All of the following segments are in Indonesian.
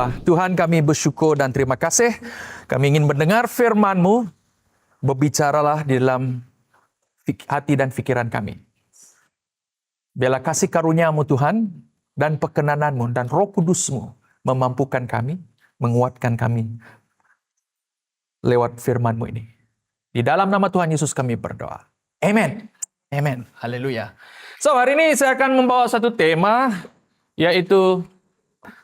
Bapa. Tuhan, kami bersyukur dan terima kasih. Kami ingin mendengar firman-Mu. Berbicaralah di dalam hati dan fikiran kami. Biarlah kasih karunia-Mu Tuhan dan perkenanan-Mu dan Roh Kudus-Mu memampukan kami, menguatkan kami lewat firman-Mu ini. Di dalam nama Tuhan Yesus kami berdoa. Amen. Amen. Haleluya. So, hari ini saya akan membawa satu tema, yaitu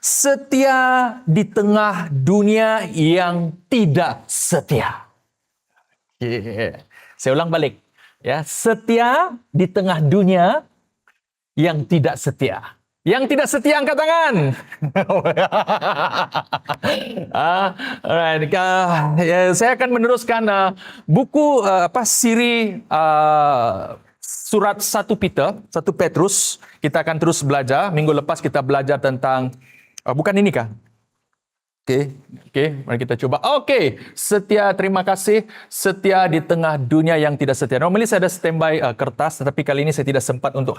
setia di tengah dunia yang tidak setia. Saya ulang balik. Ya, setia di tengah dunia yang tidak setia. Yang tidak setia angkat tangan. Alright. Saya akan meneruskan buku siri surat 1 Petrus. Kita akan terus belajar. Minggu lepas kita belajar tentang bukan ini kah? Oke, mari kita coba. Setia, terima kasih. Setia di tengah dunia yang tidak setia. Normally saya ada standby kertas, tetapi kali ini saya tidak sempat untuk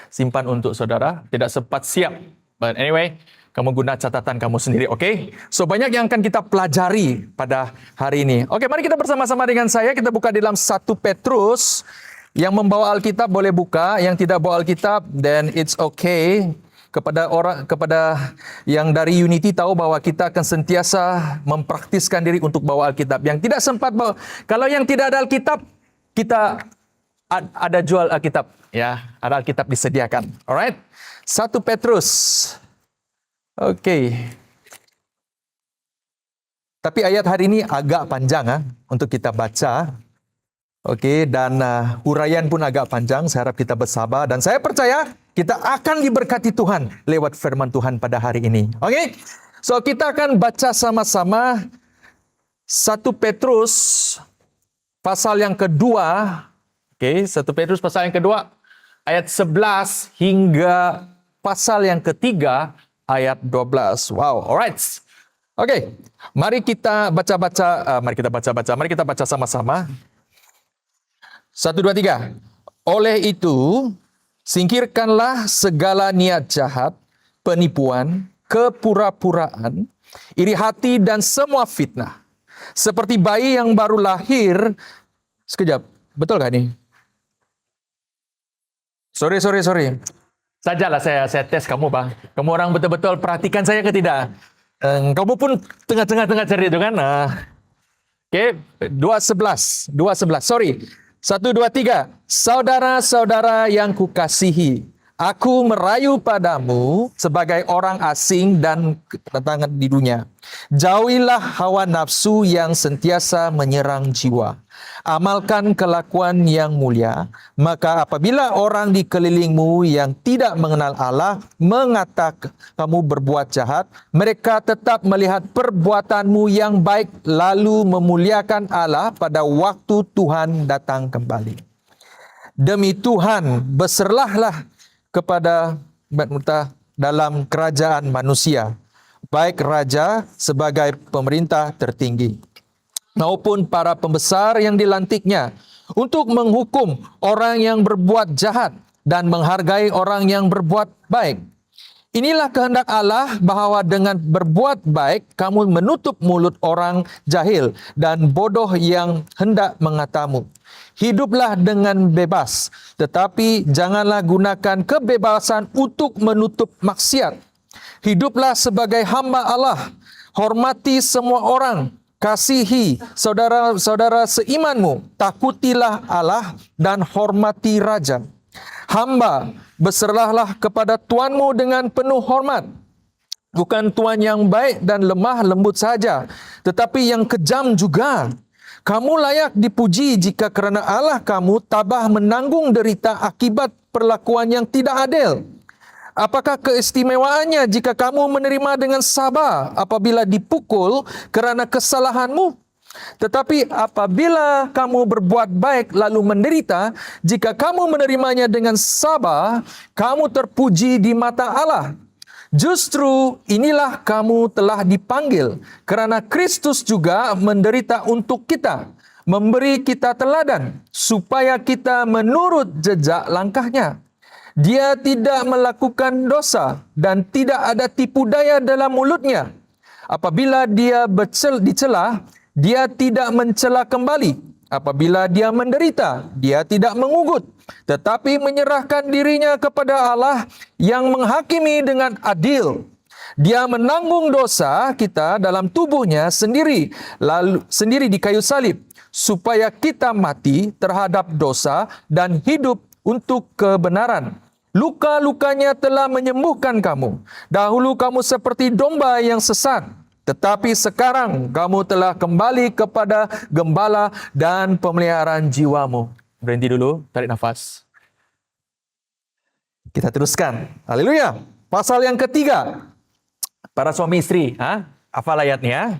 simpan untuk saudara. Tidak sempat siap. But anyway, kamu guna catatan kamu sendiri, oke? So, banyak yang akan kita pelajari pada hari ini. Oke, mari kita bersama-sama dengan saya. Kita buka di dalam 1 Petrus. Yang membawa Alkitab boleh buka. Yang tidak bawa Alkitab, then it's okay. Kepada yang dari Unity tahu bahwa kita akan sentiasa mempraktiskan diri untuk bawa Alkitab. Yang tidak sempat bawa, kalau yang tidak ada Alkitab, kita ada jual Alkitab, ya, ada Alkitab disediakan. Alright, 1 Petrus. Oke. Tapi ayat hari ini agak panjang untuk kita baca. Oke, dan huraian pun agak panjang. Saya harap kita bersabar dan saya percaya kita akan diberkati Tuhan lewat firman Tuhan pada hari ini. Oke, so kita akan baca sama-sama 1 Petrus pasal yang kedua. Oke, 1 Petrus pasal yang kedua ayat 11 hingga pasal yang ketiga ayat 12. Wow, alright. Oke, mari kita baca-baca. Mari kita baca sama-sama. 1, 2, 3. Oleh itu, singkirkanlah segala niat jahat, penipuan, kepura-puraan, iri hati dan semua fitnah. Seperti bayi yang baru lahir. Sekejap, betul gak nih? Sorry. Sajalah saya tes kamu, Bang. Kamu orang betul-betul perhatikan saya ke tidak? Kamu pun tengah-tengah cari itu kan? Oke, 2:11. Sorry. 1, 2, 3. Saudara-saudara yang kukasihi, aku merayu padamu sebagai orang asing dan kedatangan di dunia. Jauhilah hawa nafsu yang sentiasa menyerang jiwa. Amalkan kelakuan yang mulia, maka apabila orang di kelilingmu yang tidak mengenal Allah mengatakan kamu berbuat jahat, mereka tetap melihat perbuatanmu yang baik lalu memuliakan Allah pada waktu Tuhan datang kembali. Demi Tuhan, berserahlah kepada dalam kerajaan manusia, baik raja sebagai pemerintah tertinggi, maupun para pembesar yang dilantiknya, untuk menghukum orang yang berbuat jahat dan menghargai orang yang berbuat baik. Inilah kehendak Allah, bahwa dengan berbuat baik kamu menutup mulut orang jahil dan bodoh yang hendak mengatamu. Hiduplah dengan bebas, tetapi janganlah gunakan kebebasan untuk menutup maksiat. Hiduplah sebagai hamba Allah, hormati semua orang, kasihi saudara-saudara seimanmu, takutilah Allah dan hormati raja. Hamba, berserahlah kepada tuanmu dengan penuh hormat. Bukan tuan yang baik dan lemah lembut saja, tetapi yang kejam juga. Kamu layak dipuji jika kerana Allah kamu tabah menanggung derita akibat perlakuan yang tidak adil. Apakah keistimewaannya jika kamu menerima dengan sabar apabila dipukul kerana kesalahanmu? Tetapi apabila kamu berbuat baik lalu menderita, jika kamu menerimanya dengan sabar, kamu terpuji di mata Allah. Justru inilah kamu telah dipanggil, kerana Kristus juga menderita untuk kita, memberi kita teladan, supaya kita menurut jejak langkahnya. Dia tidak melakukan dosa dan tidak ada tipu daya dalam mulutnya. Apabila dia dicela, dia tidak mencela kembali. Apabila dia menderita, dia tidak mengugut, tetapi menyerahkan dirinya kepada Allah yang menghakimi dengan adil. Dia menanggung dosa kita dalam tubuhnya sendiri, lalu sendiri di kayu salib, supaya kita mati terhadap dosa dan hidup untuk kebenaran. Luka-lukanya telah menyembuhkan kamu. Dahulu kamu seperti domba yang sesat, tetapi sekarang kamu telah kembali kepada gembala dan pemeliharaan jiwamu. Berhenti dulu, tarik nafas. Kita teruskan. Haleluya. Pasal yang ketiga. Para suami istri, hafal ayatnya.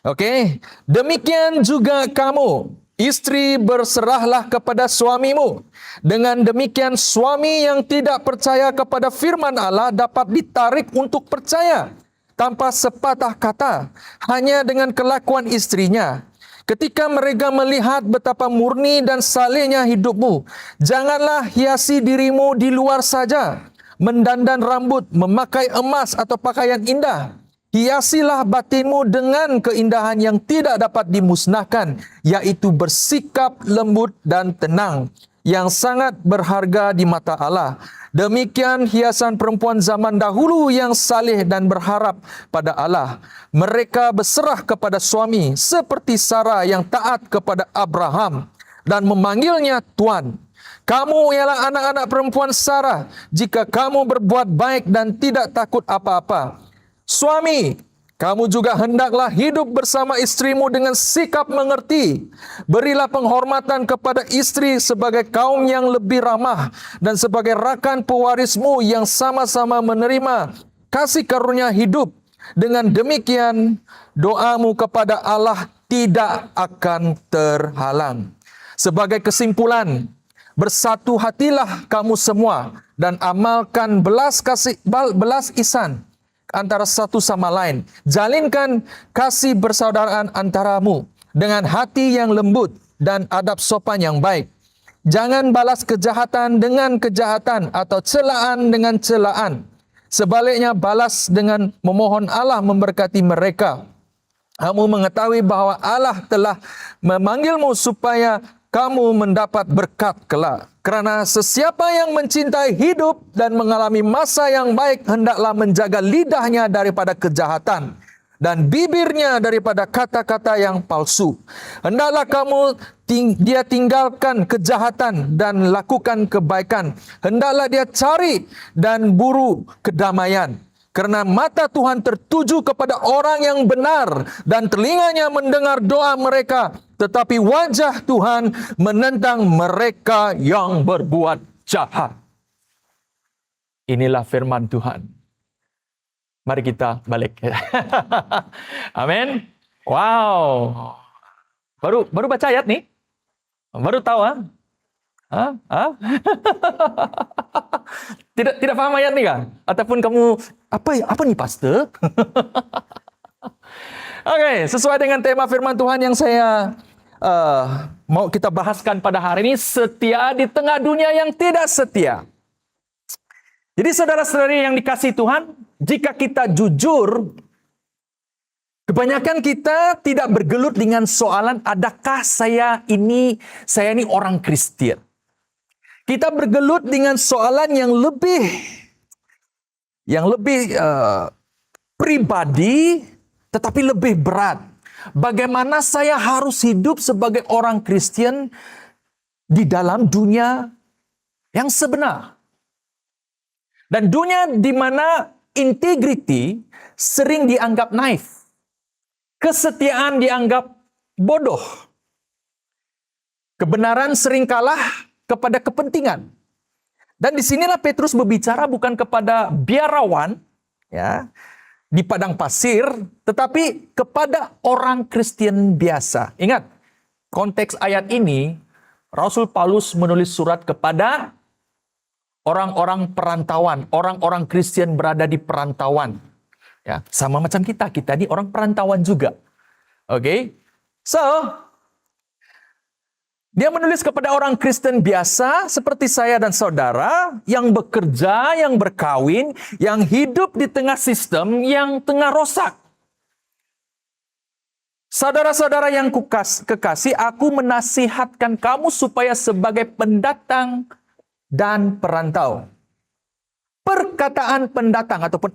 Oke. Demikian juga kamu, istri, berserahlah kepada suamimu. Dengan demikian suami yang tidak percaya kepada firman Allah dapat ditarik untuk percaya tanpa sepatah kata, hanya dengan kelakuan istrinya. Ketika mereka melihat betapa murni dan salehnya hidupmu, janganlah hiasi dirimu di luar saja, mendandan rambut, memakai emas atau pakaian indah. Hiasilah batinmu dengan keindahan yang tidak dapat dimusnahkan, yaitu bersikap lembut dan tenang, yang sangat berharga di mata Allah. Demikian hiasan perempuan zaman dahulu yang saleh dan berharap pada Allah. Mereka berserah kepada suami seperti Sarah yang taat kepada Abraham dan memanggilnya Tuan. Kamu ialah anak-anak perempuan Sarah jika kamu berbuat baik dan tidak takut apa-apa. Suami, kamu juga hendaklah hidup bersama istrimu dengan sikap mengerti. Berilah penghormatan kepada istri sebagai kaum yang lebih ramah dan sebagai rakan pewarismu yang sama-sama menerima kasih karunia hidup. Dengan demikian, doamu kepada Allah tidak akan terhalang. Sebagai kesimpulan, bersatu hatilah kamu semua dan amalkan belas ihsan antara satu sama lain. Jalinkan kasih persaudaraan antaramu dengan hati yang lembut dan adab sopan yang baik. Jangan balas kejahatan dengan kejahatan atau celaan dengan celaan. Sebaliknya balas dengan memohon Allah memberkati mereka. Kamu mengetahui bahwa Allah telah memanggilmu supaya kamu mendapat berkat kelak. Kerana sesiapa yang mencintai hidup dan mengalami masa yang baik, hendaklah menjaga lidahnya daripada kejahatan dan bibirnya daripada kata-kata yang palsu. Hendaklah dia tinggalkan kejahatan dan lakukan kebaikan. Hendaklah dia cari dan buru kedamaian. Kerana mata Tuhan tertuju kepada orang yang benar dan telinganya mendengar doa mereka, tetapi wajah Tuhan menentang mereka yang berbuat jahat. Inilah firman Tuhan. Mari kita balik. Amin. Wow. Baru baca ayat nih? Baru tahu, Tidak paham ayat nih kan? Ataupun kamu apa nih pastor? Oke, sesuai dengan tema firman Tuhan yang saya mau kita bahaskan pada hari ini, setia di tengah dunia yang tidak setia. Jadi saudara-saudari yang dikasihi Tuhan, jika kita jujur, kebanyakan kita tidak bergelut dengan soalan adakah saya ini orang Kristen. Kita bergelut dengan soalan yang lebih pribadi, tetapi lebih berat. Bagaimana saya harus hidup sebagai orang Kristen di dalam dunia yang sebenar? Dan dunia di mana integriti sering dianggap naif. Kesetiaan dianggap bodoh. Kebenaran sering kalah kepada kepentingan. Dan disinilah Petrus berbicara bukan kepada biarawan di padang pasir, tetapi kepada orang Kristen biasa. Ingat, konteks ayat ini, Rasul Paulus menulis surat kepada orang-orang perantauan, orang-orang Kristen berada di perantauan. Ya, sama macam kita ini orang perantauan juga. Oke? So, dia menulis kepada orang Kristen biasa seperti saya dan saudara yang bekerja, yang berkawin, yang hidup di tengah sistem yang tengah rosak. Saudara-saudara yang kekasih, aku menasihatkan kamu supaya sebagai pendatang dan perantau. Perkataan pendatang ataupun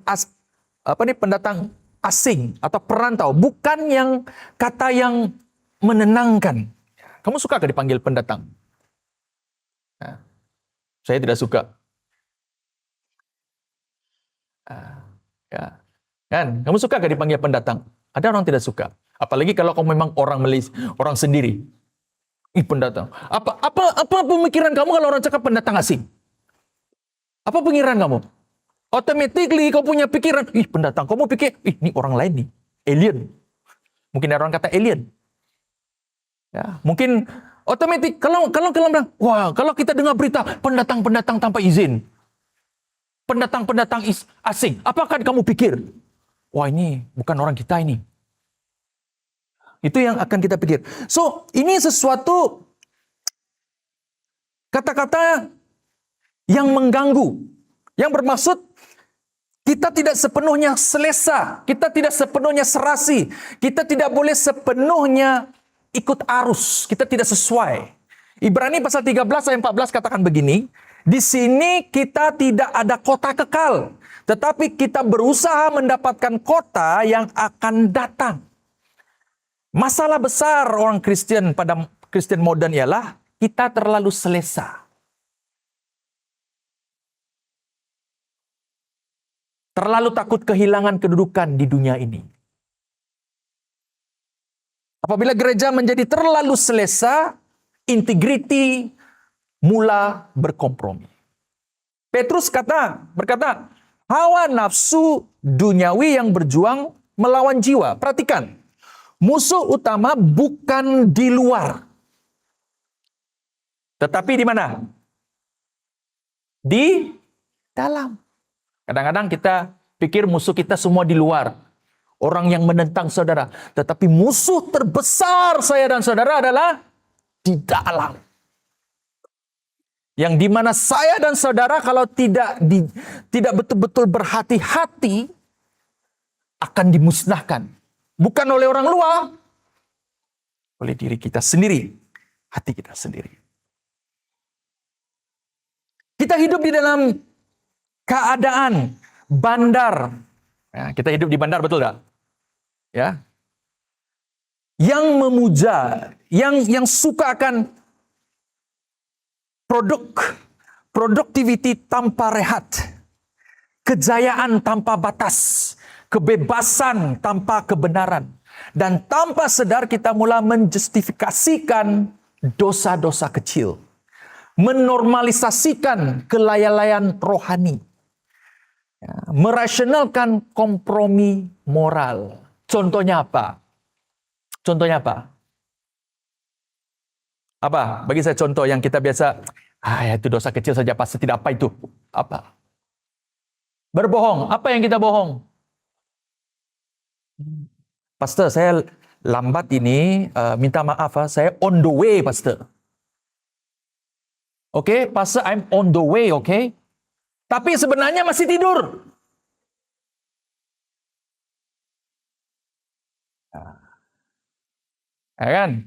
pendatang asing atau perantau bukan yang kata yang menenangkan. Kamu suka gak dipanggil pendatang? Nah, saya tidak suka. Ya. Kan? Kamu suka gak dipanggil pendatang? Ada orang tidak suka. Apalagi kalau kamu memang orang orang sendiri. Ih, pendatang. Apa pemikiran kamu kalau orang cakap pendatang asing? Apa pemikiran kamu? Automatically kau punya pikiran, ih pendatang. Kamu pikir, ih ini orang lain nih, alien. Mungkin ada orang kata alien. Ya, mungkin otomatis kalau bilang, wah kalau kita dengar berita pendatang tanpa izin, pendatang asing, apakah kamu pikir, wah ini bukan orang kita ini. Itu yang akan kita pikir. So ini sesuatu kata-kata yang mengganggu, yang bermaksud kita tidak sepenuhnya selesa, kita tidak sepenuhnya serasi, kita tidak boleh sepenuhnya ikut arus, kita tidak sesuai. Ibrani pasal 13 ayat 14 katakan begini, di sini kita tidak ada kota kekal, tetapi kita berusaha mendapatkan kota yang akan datang. Masalah besar orang Kristen pada Kristen modern ialah kita terlalu selesa. Terlalu takut kehilangan kedudukan di dunia ini. Apabila gereja menjadi terlalu selesa, integriti mula berkompromi. Petrus berkata, hawa nafsu duniawi yang berjuang melawan jiwa. Perhatikan, musuh utama bukan di luar, tetapi di mana? Di dalam. Kadang-kadang kita pikir musuh kita semua di luar. Orang yang menentang saudara. Tetapi musuh terbesar saya dan saudara adalah di dalam. Yang dimana saya dan saudara kalau tidak betul-betul berhati-hati akan dimusnahkan. Bukan oleh orang luar. Oleh diri kita sendiri. Hati kita sendiri. Kita hidup di dalam keadaan bandar. Ya, kita hidup di bandar, betul tak? Ya. Yang memuja, yang suka akan produktiviti tanpa rehat, kejayaan tanpa batas, kebebasan tanpa kebenaran, dan tanpa sadar kita mula menjustifikasikan dosa-dosa kecil, menormalisasikan kelalaian rohani, merasionalkan kompromi moral. Contohnya apa? Apa? Bagi saya contoh yang kita biasa, itu dosa kecil saja, pasti tidak apa itu. Apa? Berbohong. Apa yang kita bohong? Pastor, saya lambat ini, minta maaf, saya on the way, Pastor. Oke, Pastor, I'm on the way, oke? Tapi sebenarnya masih tidur. Ya kan?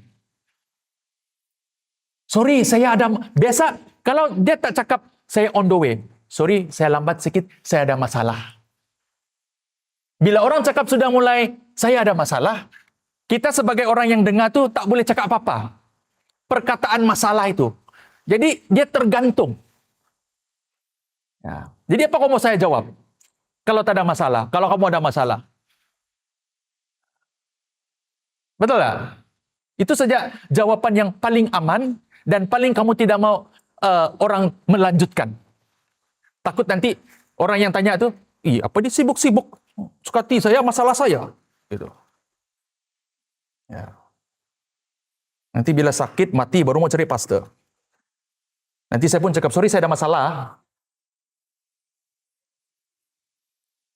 Sorry, saya ada... Biasa, kalau dia tak cakap, saya on the way. Sorry, saya lambat sedikit, saya ada masalah. Bila orang cakap sudah mulai, saya ada masalah, kita sebagai orang yang dengar tuh tak boleh cakap apa-apa. Perkataan masalah itu. Jadi, dia tergantung. Ya. Jadi apa kamu mau saya jawab? Kalau tak ada masalah, kalau kamu ada masalah. Betul tak? Itu saja jawaban yang paling aman dan paling kamu tidak mau orang melanjutkan. Takut nanti orang yang tanya tuh, apa dia sibuk-sibuk? Sukati saya, masalah saya. Gitu. Ya. Nanti bila sakit, mati, baru mau cari pastor. Nanti saya pun cakap, sorry saya ada masalah.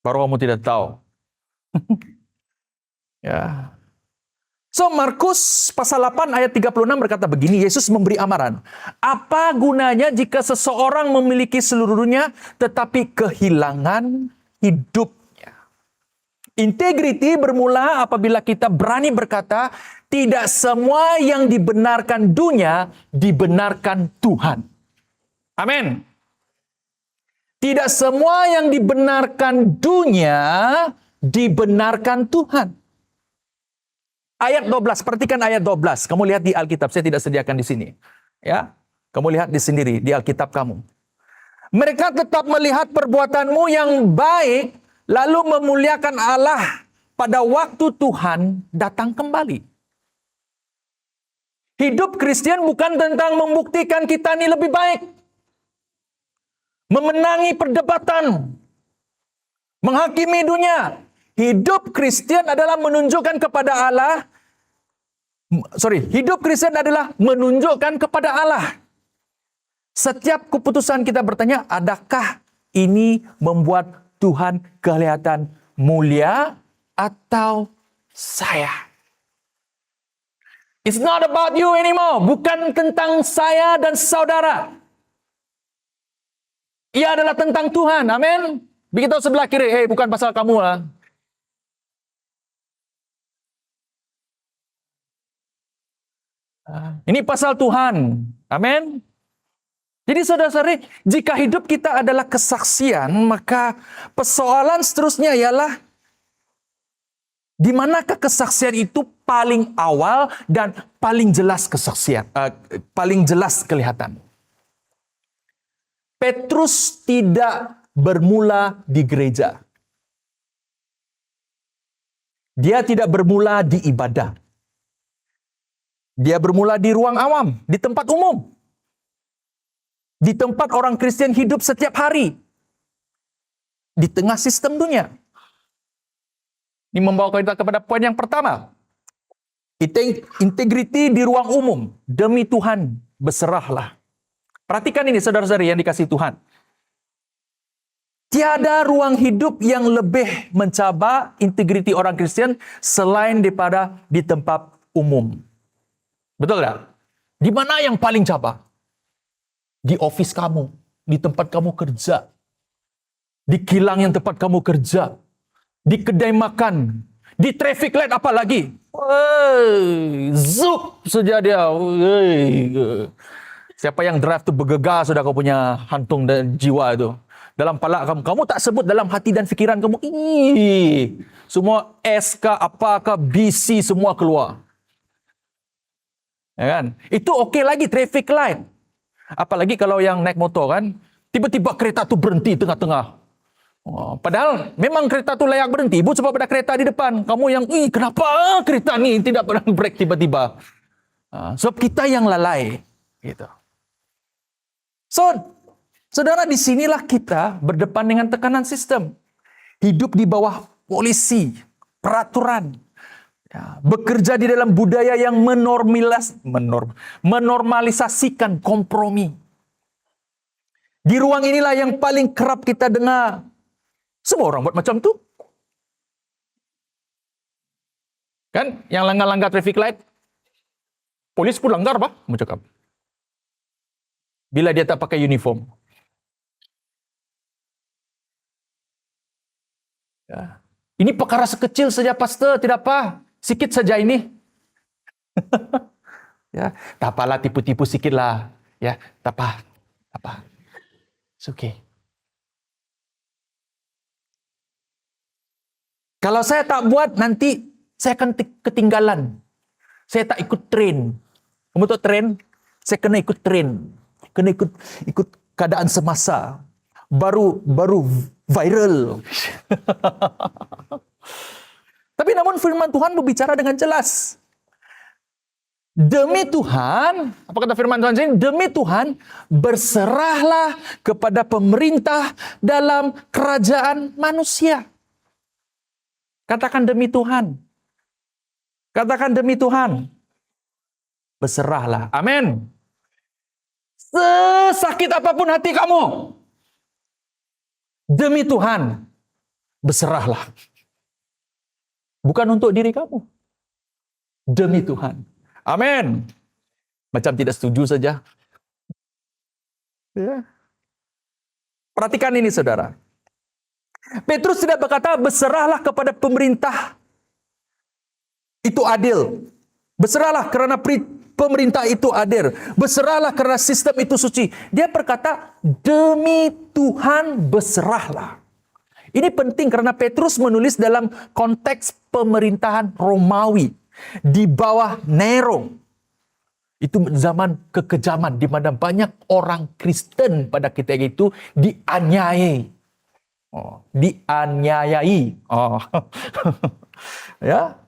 Baru kamu tidak tahu. Ya. So, Markus pasal 8 ayat 36 berkata begini, Yesus memberi amaran. Apa gunanya jika seseorang memiliki seluruh dunia, tetapi kehilangan hidupnya? Integriti bermula apabila kita berani berkata, tidak semua yang dibenarkan dunia, dibenarkan Tuhan. Amin. Tidak semua yang dibenarkan dunia, dibenarkan Tuhan. Ayat 12, perhatikan ayat 12. Kamu lihat di Alkitab, saya tidak sediakan di sini. Ya, kamu lihat di sendiri, di Alkitab kamu. Mereka tetap melihat perbuatanmu yang baik, lalu memuliakan Allah pada waktu Tuhan datang kembali. Hidup Kristen bukan tentang membuktikan kita ini lebih baik, memenangi perdebatan, menghakimi dunia. Hidup Kristen adalah menunjukkan kepada Allah. Hidup Kristen adalah menunjukkan kepada Allah. Setiap keputusan kita bertanya, adakah ini membuat Tuhan kelihatan mulia atau saya? It's not about you anymore. Bukan tentang saya dan saudara. Ia adalah tentang Tuhan. Amin. Begitu sebelah kiri, bukan pasal kamu lah. Ini pasal Tuhan. Amin. Jadi saudara-saudari, jika hidup kita adalah kesaksian, maka persoalan seterusnya ialah di manakah kesaksian itu paling awal dan paling jelas kesaksian, paling jelas kelihatan. Petrus tidak bermula di gereja. Dia tidak bermula di ibadah. Dia bermula di ruang awam, di tempat umum. Di tempat orang Kristen hidup setiap hari. Di tengah sistem dunia. Ini membawa kita kepada poin yang pertama. Integriti di ruang umum. Demi Tuhan, berserahlah. Perhatikan ini saudara-saudari yang dikasihi Tuhan. Tiada ruang hidup yang lebih mencabar integriti orang Kristen selain daripada di tempat umum. Betul tak? Di mana yang paling cabar? Di office kamu, di tempat kamu kerja, di kilang yang tempat kamu kerja, di kedai makan, di traffic light apalagi. Zup saja dia. Siapa yang drive tu bergegar sudah kau punya hantung dan jiwa itu. Dalam palak kamu tak sebut dalam hati dan fikiran kamu. Semua SK apakah BC semua keluar. Ya kan? Itu okey lagi traffic light. Apalagi kalau yang naik motor kan, tiba-tiba kereta tu berhenti tengah-tengah. Padahal memang kereta tu layak berhenti, sebab ada kereta di depan. Kamu yang, kenapa kereta ni tidak pernah break tiba-tiba? Sebab kita yang lalai. Gitu. So, saudara, disinilah kita berdepan dengan tekanan sistem. Hidup di bawah polisi, peraturan. Bekerja di dalam budaya yang menormalisasikan kompromi. Di ruang inilah yang paling kerap kita dengar. Semua orang buat macam tu. Kan? Yang langgar-langgar traffic light. Polis pun langgar, bah? Mau cakap. Bila dia tak pakai uniform. Ya. Ini perkara sekecil saja, pastor. Tidak apa. Sikit saja ini. Ya, tak apalah, tipu-tipu sikit lah. Ya, tak apa. Tak apa. It's okay. Kalau saya tak buat, nanti saya akan ketinggalan. Saya tak ikut train. Kamu tahu train? Saya kena ikut train. Kena ikut keadaan semasa. Baru viral. Tapi namun firman Tuhan berbicara dengan jelas. Demi Tuhan, apa kata firman Tuhan sini? Demi Tuhan, berserahlah kepada pemerintah dalam kerajaan manusia. Katakan demi Tuhan. Katakan demi Tuhan. Berserahlah. Amin. Sesakit apapun hati kamu, demi Tuhan, berserahlah. Bukan untuk diri kamu. Demi Tuhan. Amin. Macam tidak setuju saja. Ya. Perhatikan ini saudara. Petrus tidak berkata, berserahlah kepada pemerintah, itu adil. Berserahlah karena pemerintah itu adil. Berserahlah karena sistem itu suci. Dia berkata, demi Tuhan berserahlah. Ini penting karena Petrus menulis dalam konteks pemerintahan Romawi di bawah Nero. Itu zaman kekejaman di mana banyak orang Kristen pada ketika itu dianiayai. Dianiayai. Ya.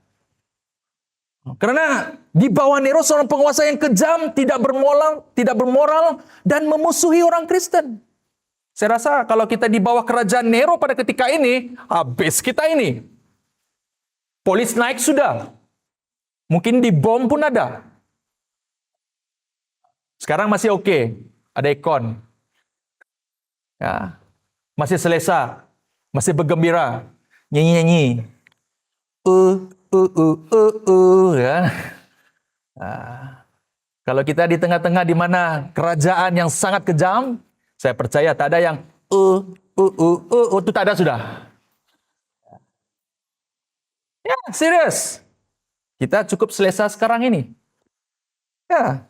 Karena di bawah Nero seorang penguasa yang kejam, tidak bermoral dan memusuhi orang Kristen. Saya rasa kalau kita di bawah kerajaan Nero pada ketika ini, habis kita ini. Polis naik sudah. Mungkin dibom pun ada. Sekarang masih oke. Ada ekon. Ya. Masih selesa. Masih bergembira. Nyanyi-nyanyi. Ya. Kalau kita di tengah-tengah di mana kerajaan yang sangat kejam, saya percaya tak ada yang itu tak ada sudah. Ya, serius. Kita cukup selesa sekarang ini. Ya.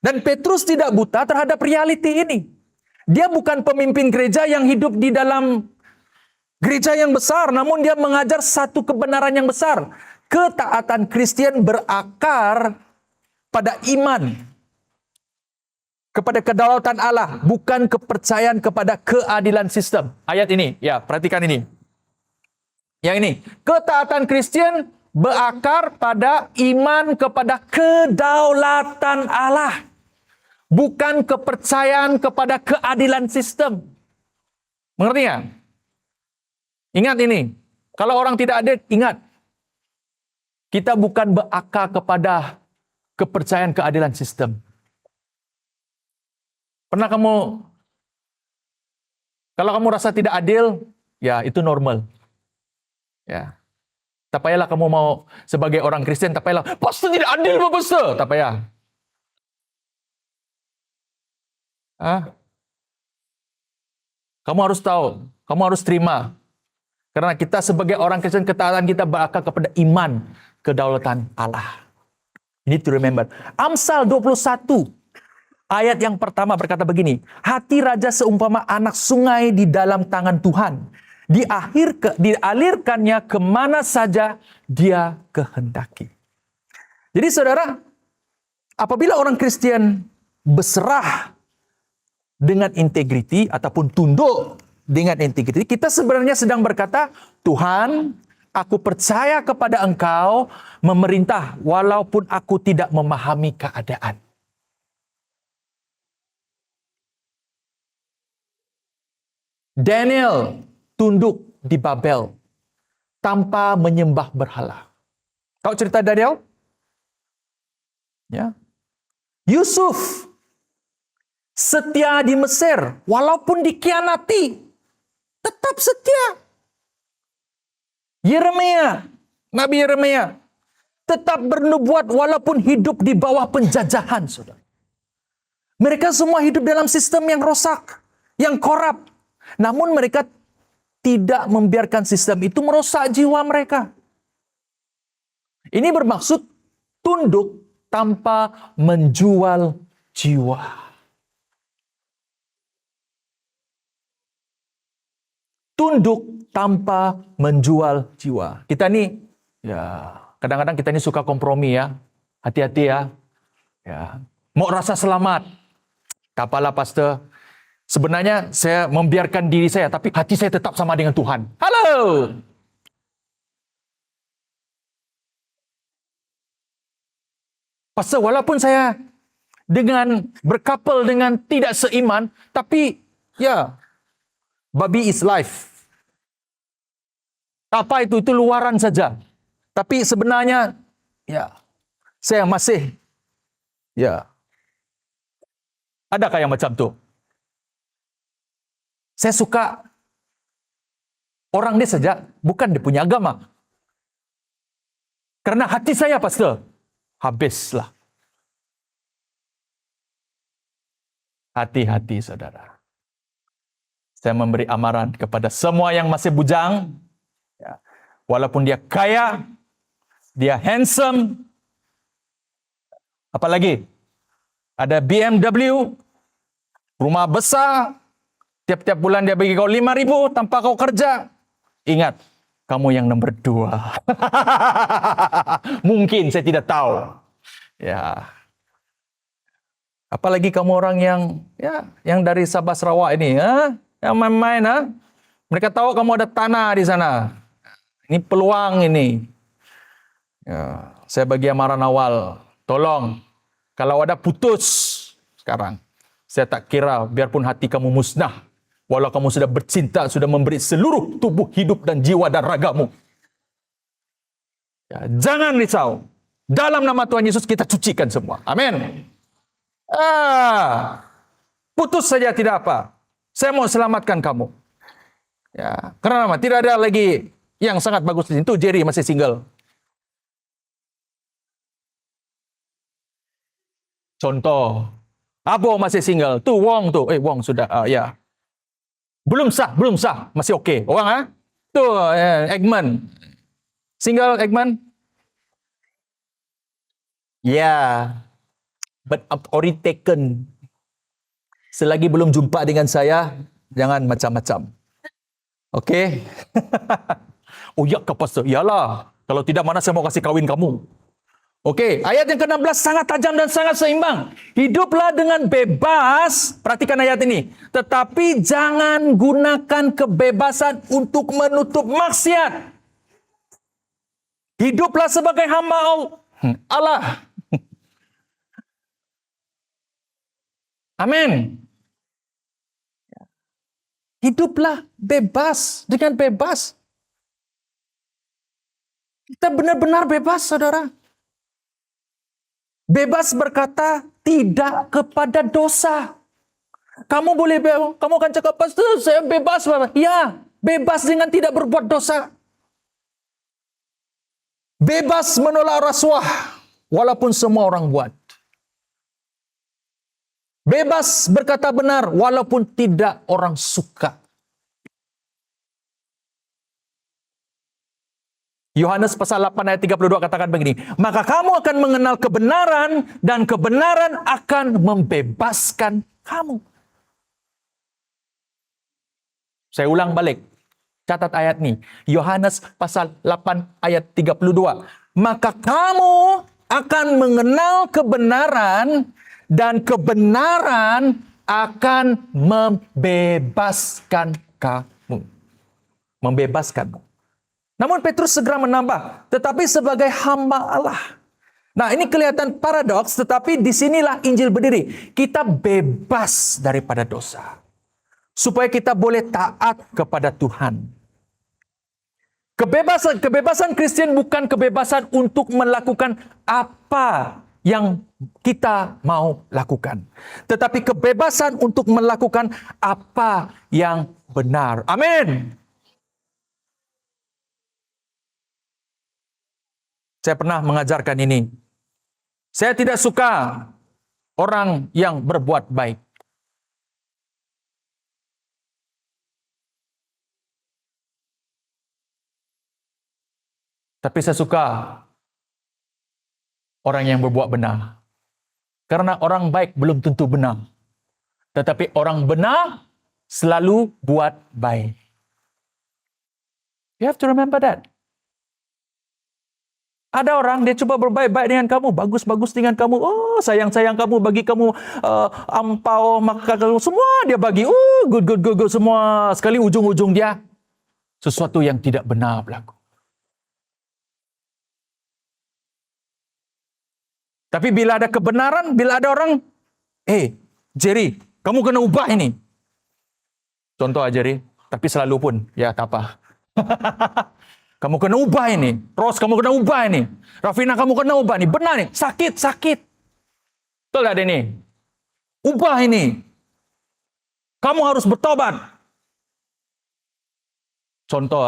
Dan Petrus tidak buta terhadap realiti ini. Dia bukan pemimpin gereja yang hidup di dalam gereja yang besar, namun dia mengajar satu kebenaran yang besar. Ketaatan Kristen berakar pada iman kepada kedaulatan Allah, bukan kepercayaan kepada keadilan sistem. Ayat ini, ya, perhatikan ini. Yang ini, ketaatan Kristen berakar pada iman kepada kedaulatan Allah, bukan kepercayaan kepada keadilan sistem. Mengerti nggak? Ingat ini, kalau orang tidak ada, ingat, kita bukan berakar kepada kepercayaan keadilan sistem. Pernah kalau kamu rasa tidak adil, ya itu normal. Ya. Tak payahlah kamu mau sebagai orang Kristen, tak payahlah, pastor tidak adil, pastor. Tak payah. Kamu harus tahu, kamu harus terima. Karena kita sebagai orang Kristen, ketaatan kita berakar kepada iman kedaulatan Allah. You need to remember. Amsal 21. Ayat yang pertama berkata begini, hati raja seumpama anak sungai di dalam tangan Tuhan. Dialirkannya kemana saja dia kehendaki. Jadi saudara, apabila orang Kristen berserah dengan integriti ataupun tunduk dengan integriti, kita sebenarnya sedang berkata, Tuhan, aku percaya kepada Engkau memerintah walaupun aku tidak memahami keadaan. Daniel tunduk di Babel tanpa menyembah berhala. Tahu cerita Daniel? Ya. Yusuf setia di Mesir walaupun dikhianati, tetap setia. Nabi Yeremia tetap bernubuat walaupun hidup di bawah penjajahan, saudara. Mereka semua hidup dalam sistem yang rosak, yang korup. Namun mereka tidak membiarkan sistem itu merusak jiwa mereka. Ini bermaksud tunduk tanpa menjual jiwa. Tunduk tanpa menjual jiwa. Kita nih, ya kadang-kadang kita ini suka kompromi ya. Hati-hati ya. Ya. Mau rasa selamat. Tak apalah pastor. Sebenarnya saya membiarkan diri saya, tapi hati saya tetap sama dengan Tuhan. Halo! Pastor, walaupun saya berkapal dengan tidak seiman, tapi ya, babi is life. Apa itu? Itu luaran saja. Tapi sebenarnya, ya, saya masih, ya, adakah yang macam itu? Saya suka orang dia saja, bukan dia punya agama. Karena hati saya, pastor, habislah. Hati-hati, saudara. Saya memberi amaran kepada semua yang masih bujang, ya, walaupun dia kaya, dia handsome, apalagi ada BMW, rumah besar, tiap-tiap bulan dia bagi kau 5.000 tanpa kau kerja. Ingat, kamu yang nomor 2. Mungkin, saya tidak tahu. Ya. Apalagi kamu orang yang dari Sabah Sarawak ini, yang main-main, mereka tahu kamu ada tanah di sana. Ini peluang ini. Ya, saya bagi amaran awal, tolong, kalau ada putus sekarang, saya tak kira biarpun hati kamu musnah, walau kamu sudah bercinta, sudah memberi seluruh tubuh, hidup dan jiwa dan ragamu. Ya, jangan risau. Dalam nama Tuhan Yesus kita cucikan semua. Amin. Putus saja tidak apa. Saya mau selamatkan kamu. Ya, karena tidak ada lagi yang sangat bagus di sini. Itu Jerry masih single. Contoh, Abo masih single. Tuh Wong tuh. Wong sudah ya. Belum sah, masih oke. Orang Tuh Eggman. Single Eggman? Yeah. But I've already taken. Selagi belum jumpa dengan saya, jangan macam-macam. Oke? Oh ya ke pastor? Yalah. Kalau tidak, mana saya mau kasih kawin kamu? Oke, ayat yang ke-16 sangat tajam dan sangat seimbang. Hiduplah dengan bebas, perhatikan ayat ini. Tetapi jangan gunakan kebebasan untuk menutup maksiat. Hiduplah sebagai hamba Allah. Amin. Hiduplah bebas, dengan bebas. Kita benar-benar bebas, saudara. Bebas berkata tidak kepada dosa. Kamu boleh, kamu akan cakap, pastor, saya bebas. Ya, bebas dengan tidak berbuat dosa. Bebas menolak rasuah, walaupun semua orang buat. Bebas berkata benar, walaupun tidak orang suka. Yohanes pasal 8 ayat 32 katakan begini, maka kamu akan mengenal kebenaran dan kebenaran akan membebaskan kamu. Saya ulang balik, catat ayat ini. Yohanes pasal 8 ayat 32. Maka kamu akan mengenal kebenaran dan kebenaran akan membebaskan kamu. Membebaskanmu. Namun Petrus segera menambah, tetapi sebagai hamba Allah. Nah, ini kelihatan paradoks, tetapi disinilah Injil berdiri. Kita bebas daripada dosa. Supaya kita boleh taat kepada Tuhan. Kebebasan Kristen bukan kebebasan untuk melakukan apa yang kita mau lakukan. Tetapi kebebasan untuk melakukan apa yang benar. Amin. Saya pernah mengajarkan ini. Saya tidak suka orang yang berbuat baik. Tapi saya suka orang yang berbuat benar. Karena orang baik belum tentu benar. Tetapi orang benar selalu buat baik. You have to remember that. Ada orang, dia cuba berbaik-baik dengan kamu, bagus-bagus dengan kamu, sayang-sayang kamu, bagi kamu ampau, maka semua dia bagi, good, semua. Sekali ujung-ujung dia, sesuatu yang tidak benar berlaku. Tapi bila ada kebenaran, bila ada orang, Jerry, kamu kena ubah ini. Contoh aja, Jerry, tapi selalu pun, ya tak apa. Kamu kena ubah ini. Ros, kamu kena ubah ini. Rafina, kamu kena ubah ini. Benar nih, sakit. Betul gak ini? Ubah ini. Kamu harus bertobat. Contoh,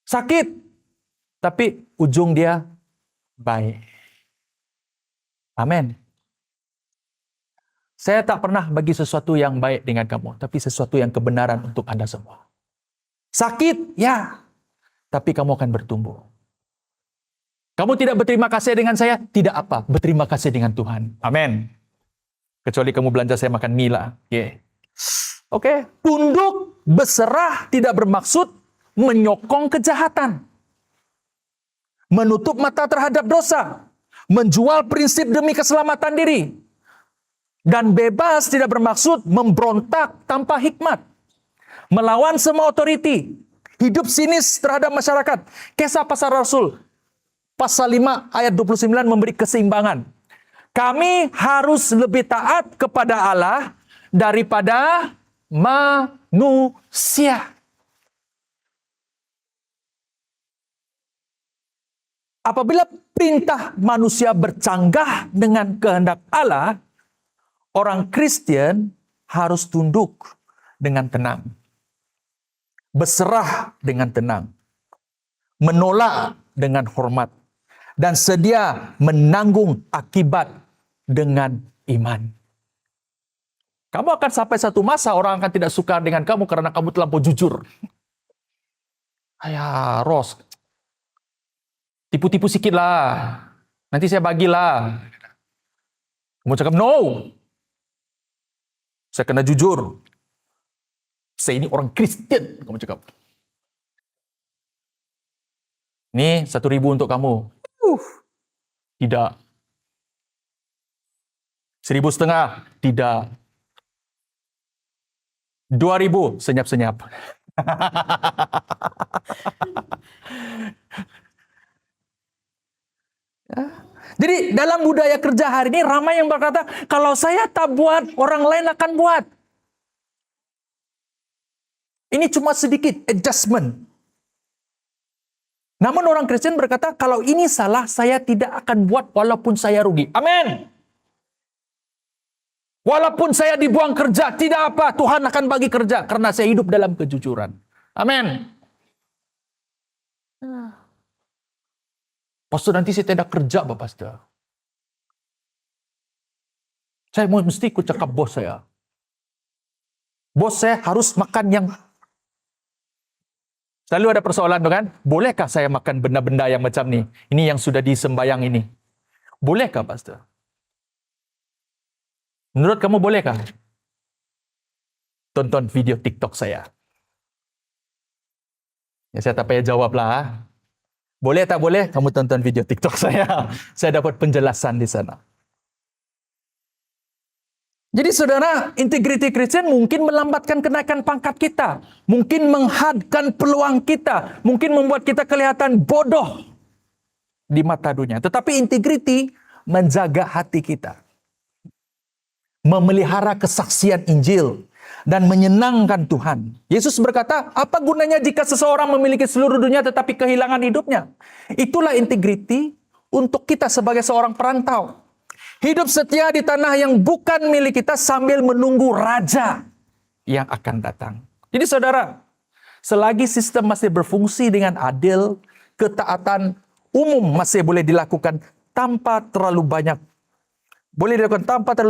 sakit, tapi ujung dia baik. Amin. Saya tak pernah bagi sesuatu yang baik dengan kamu, tapi sesuatu yang kebenaran untuk Anda semua. Sakit, ya, tapi kamu akan bertumbuh. Kamu tidak berterima kasih dengan saya, tidak apa, berterima kasih dengan Tuhan. Amin. Kecuali kamu belanja saya makan mie lah. Oke. Tunduk, berserah tidak bermaksud menyokong kejahatan. Menutup mata terhadap dosa. Menjual prinsip demi keselamatan diri. Dan bebas tidak bermaksud memberontak tanpa hikmat. Melawan semua otoriti. Hidup sinis terhadap masyarakat. Kisah Para Rasul. Pasal 5 ayat 29 memberi keseimbangan. Kami harus lebih taat kepada Allah daripada manusia. Apabila perintah manusia bercanggah dengan kehendak Allah, orang Kristen harus tunduk dengan tenang. Berserah dengan tenang. Menolak dengan hormat. Dan sedia menanggung akibat dengan iman. Kamu akan sampai satu masa orang akan tidak suka dengan kamu karena kamu terlampau jujur. Ayah, Ros, tipu-tipu sikit lah. Nanti saya bagilah. Kamu cakap, no. Saya kena jujur. Saya ini orang Kristen. Kamu cakap. Ini 1.000 untuk kamu. Tidak. 1.500? Tidak. 2.000? Senyap-senyap. Jadi dalam budaya kerja hari ini ramai yang berkata, kalau saya tak buat, orang lain akan buat. Ini cuma sedikit adjustment. Namun orang Kristen berkata, kalau ini salah, saya tidak akan buat walaupun saya rugi. Amin. Walaupun saya dibuang kerja, tidak apa. Tuhan akan bagi kerja karena saya hidup dalam kejujuran. Amin. Pastor, nanti saya tidak kerja, Bapak Pastor. Saya mesti ikut cakap bos saya. Bos saya harus makan yang... Selalu ada persoalan tuh kan? Bolehkah saya makan benda-benda yang macam ni? Ini yang sudah disembayang ini. Bolehkah, Pastor? Menurut kamu bolehkah? Tonton video TikTok saya. Ya saya tak payah jawab lah. Boleh tak boleh? Kamu tonton video TikTok saya. Saya dapat penjelasan di sana. Jadi saudara, integriti Kristen mungkin melambatkan kenaikan pangkat kita. Mungkin menghadkan peluang kita. Mungkin membuat kita kelihatan bodoh di mata dunia. Tetapi integriti menjaga hati kita. Memelihara kesaksian Injil. Dan menyenangkan Tuhan. Yesus berkata, apa gunanya jika seseorang memiliki seluruh dunia tetapi kehilangan hidupnya? Itulah integriti untuk kita sebagai seorang perantau. Hidup setia di tanah yang bukan milik kita sambil menunggu raja yang akan datang. Jadi saudara, selagi sistem masih berfungsi dengan adil, ketaatan umum masih boleh dilakukan tanpa terlalu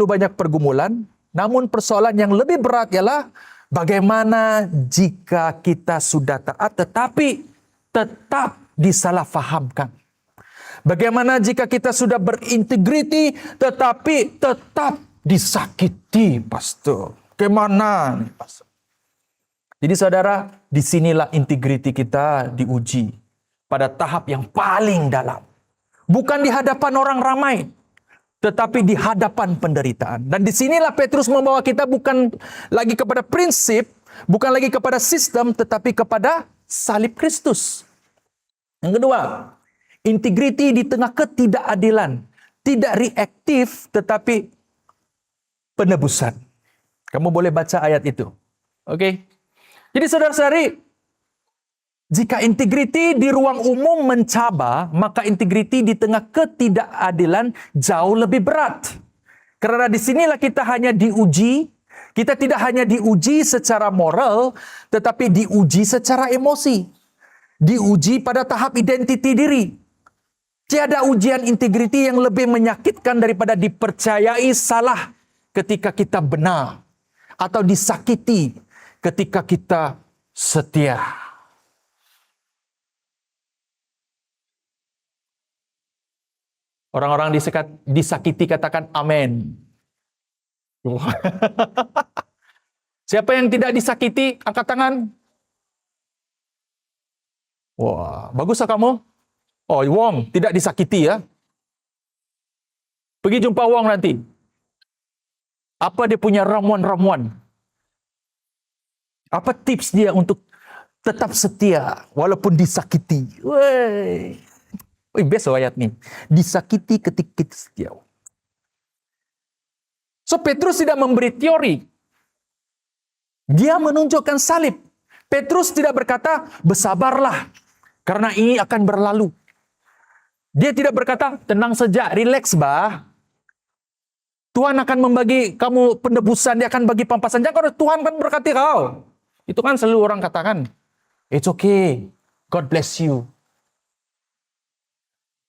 banyak pergumulan. Namun persoalan yang lebih berat ialah bagaimana jika kita sudah taat tetapi tetap disalahfahamkan. Bagaimana jika kita sudah berintegriti tetapi tetap disakiti, Pastor? Bagaimana nih, Pastor? Jadi saudara, disinilah integriti kita diuji pada tahap yang paling dalam. Bukan di hadapan orang ramai, tetapi di hadapan penderitaan. Dan disinilah Petrus membawa kita bukan lagi kepada prinsip, bukan lagi kepada sistem, tetapi kepada salib Kristus. Yang kedua, integriti di tengah ketidakadilan. Tidak reaktif, tetapi penebusan. Kamu boleh baca ayat itu. Oke? Jadi saudara-saudari, jika integriti di ruang umum mencabar, maka integriti di tengah ketidakadilan jauh lebih berat. Karena disinilah kita hanya diuji, kita tidak hanya diuji secara moral, tetapi diuji secara emosi. Diuji pada tahap identiti diri. Tiada ujian integriti yang lebih menyakitkan daripada dipercayai salah ketika kita benar, atau disakiti ketika kita setia. Orang-orang disakiti katakan amin. Siapa yang tidak disakiti, angkat tangan. Wah, bagus kamu? Oh, Wong, tidak disakiti ya. Pergi jumpa Wong nanti. Apa dia punya ramuan-ramuan? Apa tips dia untuk tetap setia walaupun disakiti? Best ayat nih. Disakiti ketika kita setia. So, Petrus tidak memberi teori. Dia menunjukkan salib. Petrus tidak berkata, bersabarlah, karena ini akan berlalu. Dia tidak berkata, tenang saja, relax bah. Tuhan akan membagi kamu penebusan, dia akan bagi pampasan. Jangan Tuhan kan berkati kau. Itu kan selalu orang katakan, it's okay, God bless you.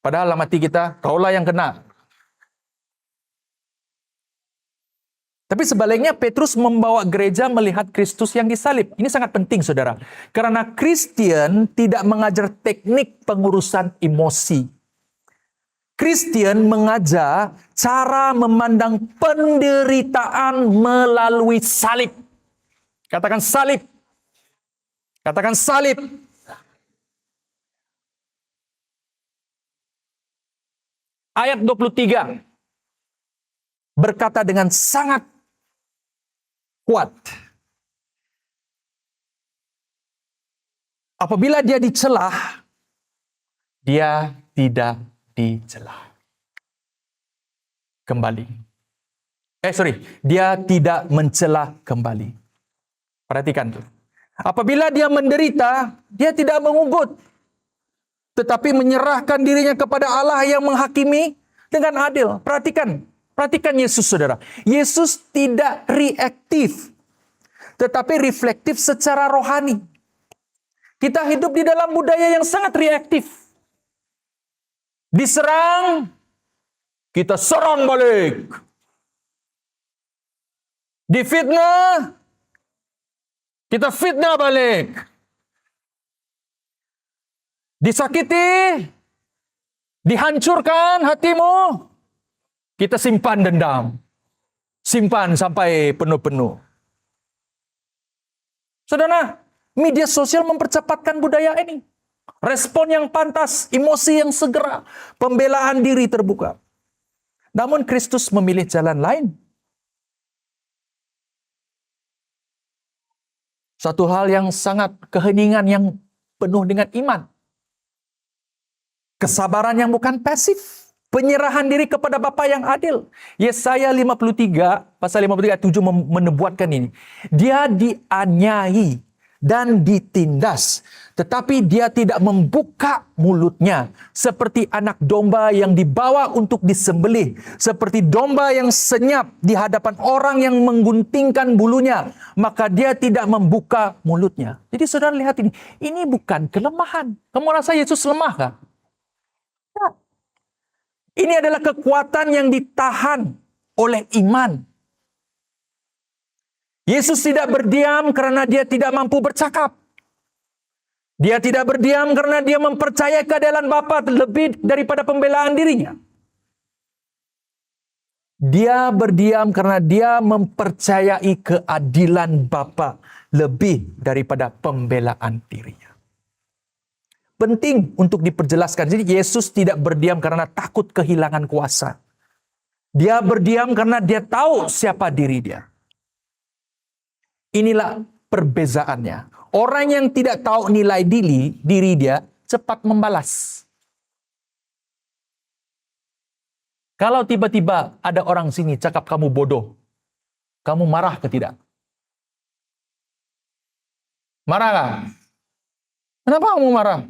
Padahal dalam hati kita, kaulah yang kena. Tapi sebaliknya Petrus membawa gereja melihat Kristus yang disalib. Ini sangat penting saudara. Karena Kristen tidak mengajar teknik pengurusan emosi. Kristen mengajar cara memandang penderitaan melalui salib. Katakan salib. Katakan salib. Ayat 23 berkata dengan sangat kuat. Apabila dia dicelah, dia tidak dicela kembali. Dia tidak mencela kembali. Perhatikan tuh. Apabila dia menderita, dia tidak mengugut, tetapi menyerahkan dirinya kepada Allah yang menghakimi dengan adil. Perhatikan Yesus, saudara. Yesus tidak reaktif, tetapi reflektif secara rohani. Kita hidup di dalam budaya yang sangat reaktif. Diserang, kita serang balik. Difitnah, kita fitnah balik. Disakiti, dihancurkan hatimu, kita simpan dendam. Simpan sampai penuh-penuh. Saudara, media sosial mempercepatkan budaya ini. Respon yang pantas, emosi yang segera, pembelaan diri terbuka. Namun Kristus memilih jalan lain. Satu hal yang sangat keheningan yang penuh dengan iman. Kesabaran yang bukan pasif. Penyerahan diri kepada Bapa yang adil. Yesaya 53, pasal 53 ayat 7 menubuatkan ini. Dia dianiai dan ditindas, tetapi dia tidak membuka mulutnya, seperti anak domba yang dibawa untuk disembelih, seperti domba yang senyap di hadapan orang yang mengguntingkan bulunya, maka dia tidak membuka mulutnya. Jadi saudara lihat ini bukan kelemahan. Kamu rasa Yesus lemah kah? Ya. Ini adalah kekuatan yang ditahan oleh iman. Yesus tidak berdiam karena dia tidak mampu bercakap. Dia tidak berdiam karena dia mempercayai keadilan Bapa lebih daripada pembelaan dirinya. Dia berdiam karena dia mempercayai keadilan Bapa lebih daripada pembelaan dirinya. Penting untuk diperjelaskan. Jadi Yesus tidak berdiam karena takut kehilangan kuasa. Dia berdiam karena dia tahu siapa diri dia. Inilah perbezaannya. Orang yang tidak tahu nilai diri dia cepat membalas. Kalau tiba-tiba ada orang sini cakap kamu bodoh, kamu marah ke tidak? Marah nggak? Kenapa kamu marah?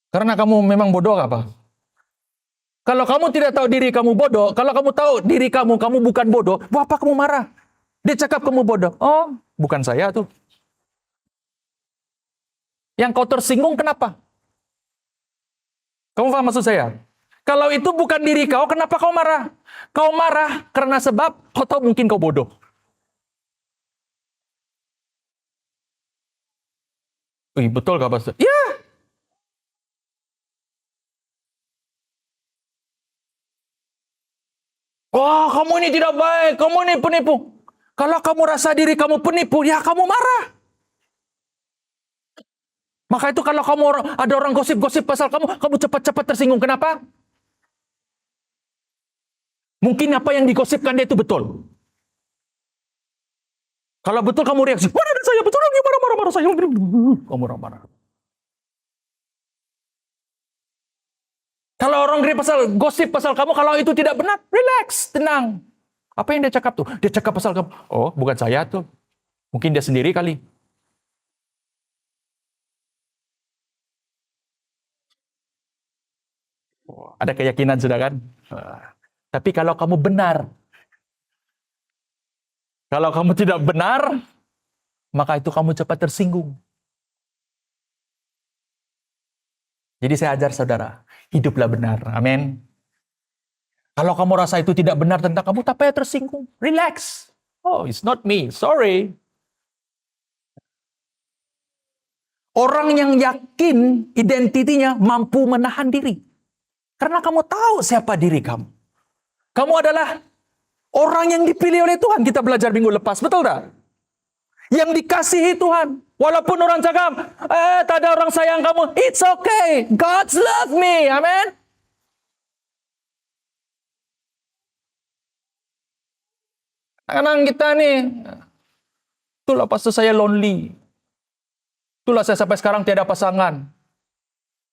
Karena kamu memang bodoh apa? Kalau kamu tidak tahu diri kamu bodoh, kalau kamu tahu diri kamu bukan bodoh, apa kamu marah? Dia cakap kamu bodoh. Oh, bukan saya tuh. Yang kau tersinggung kenapa? Kamu paham maksud saya? Kalau itu bukan diri kau, kenapa kau marah? Kau marah karena sebab kau tahu mungkin kau bodoh. Wih, betul gak, Pastor? Ya. Wah, kamu ini tidak baik, kamu ini penipu. Kalau kamu rasa diri kamu penipu, ya kamu marah. Maka itu kalau kamu ada orang gosip-gosip pasal kamu cepat-cepat tersinggung. Kenapa? Mungkin apa yang digosipkan dia itu betul. Kalau betul kamu reaksi, mana ada saya betul lagi marah-marah saya. Kamu marah-marah. Kalau orang gosip pasal kamu, kalau itu tidak benar, relax, tenang. Apa yang dia cakap tuh? Dia cakap pasal kamu. Oh, bukan saya tuh. Mungkin dia sendiri kali. Ada keyakinan sudah kan? Tapi kalau kamu benar, kalau kamu tidak benar, maka itu kamu cepat tersinggung. Jadi saya ajar saudara, hiduplah benar. Amin. Kalau kamu rasa itu tidak benar tentang kamu, tak payah tersinggung. Relax. Oh, it's not me. Sorry. Orang yang yakin identitinya mampu menahan diri. Karena kamu tahu siapa diri kamu. Kamu adalah orang yang dipilih oleh Tuhan. Kita belajar minggu lepas, betul tak? Yang dikasihi Tuhan. Walaupun orang cakap, tak ada orang sayang kamu. It's okay. God's love me. Amen. Kadang kita nih, itulah pastor saya lonely. Itulah saya sampai sekarang tiada pasangan.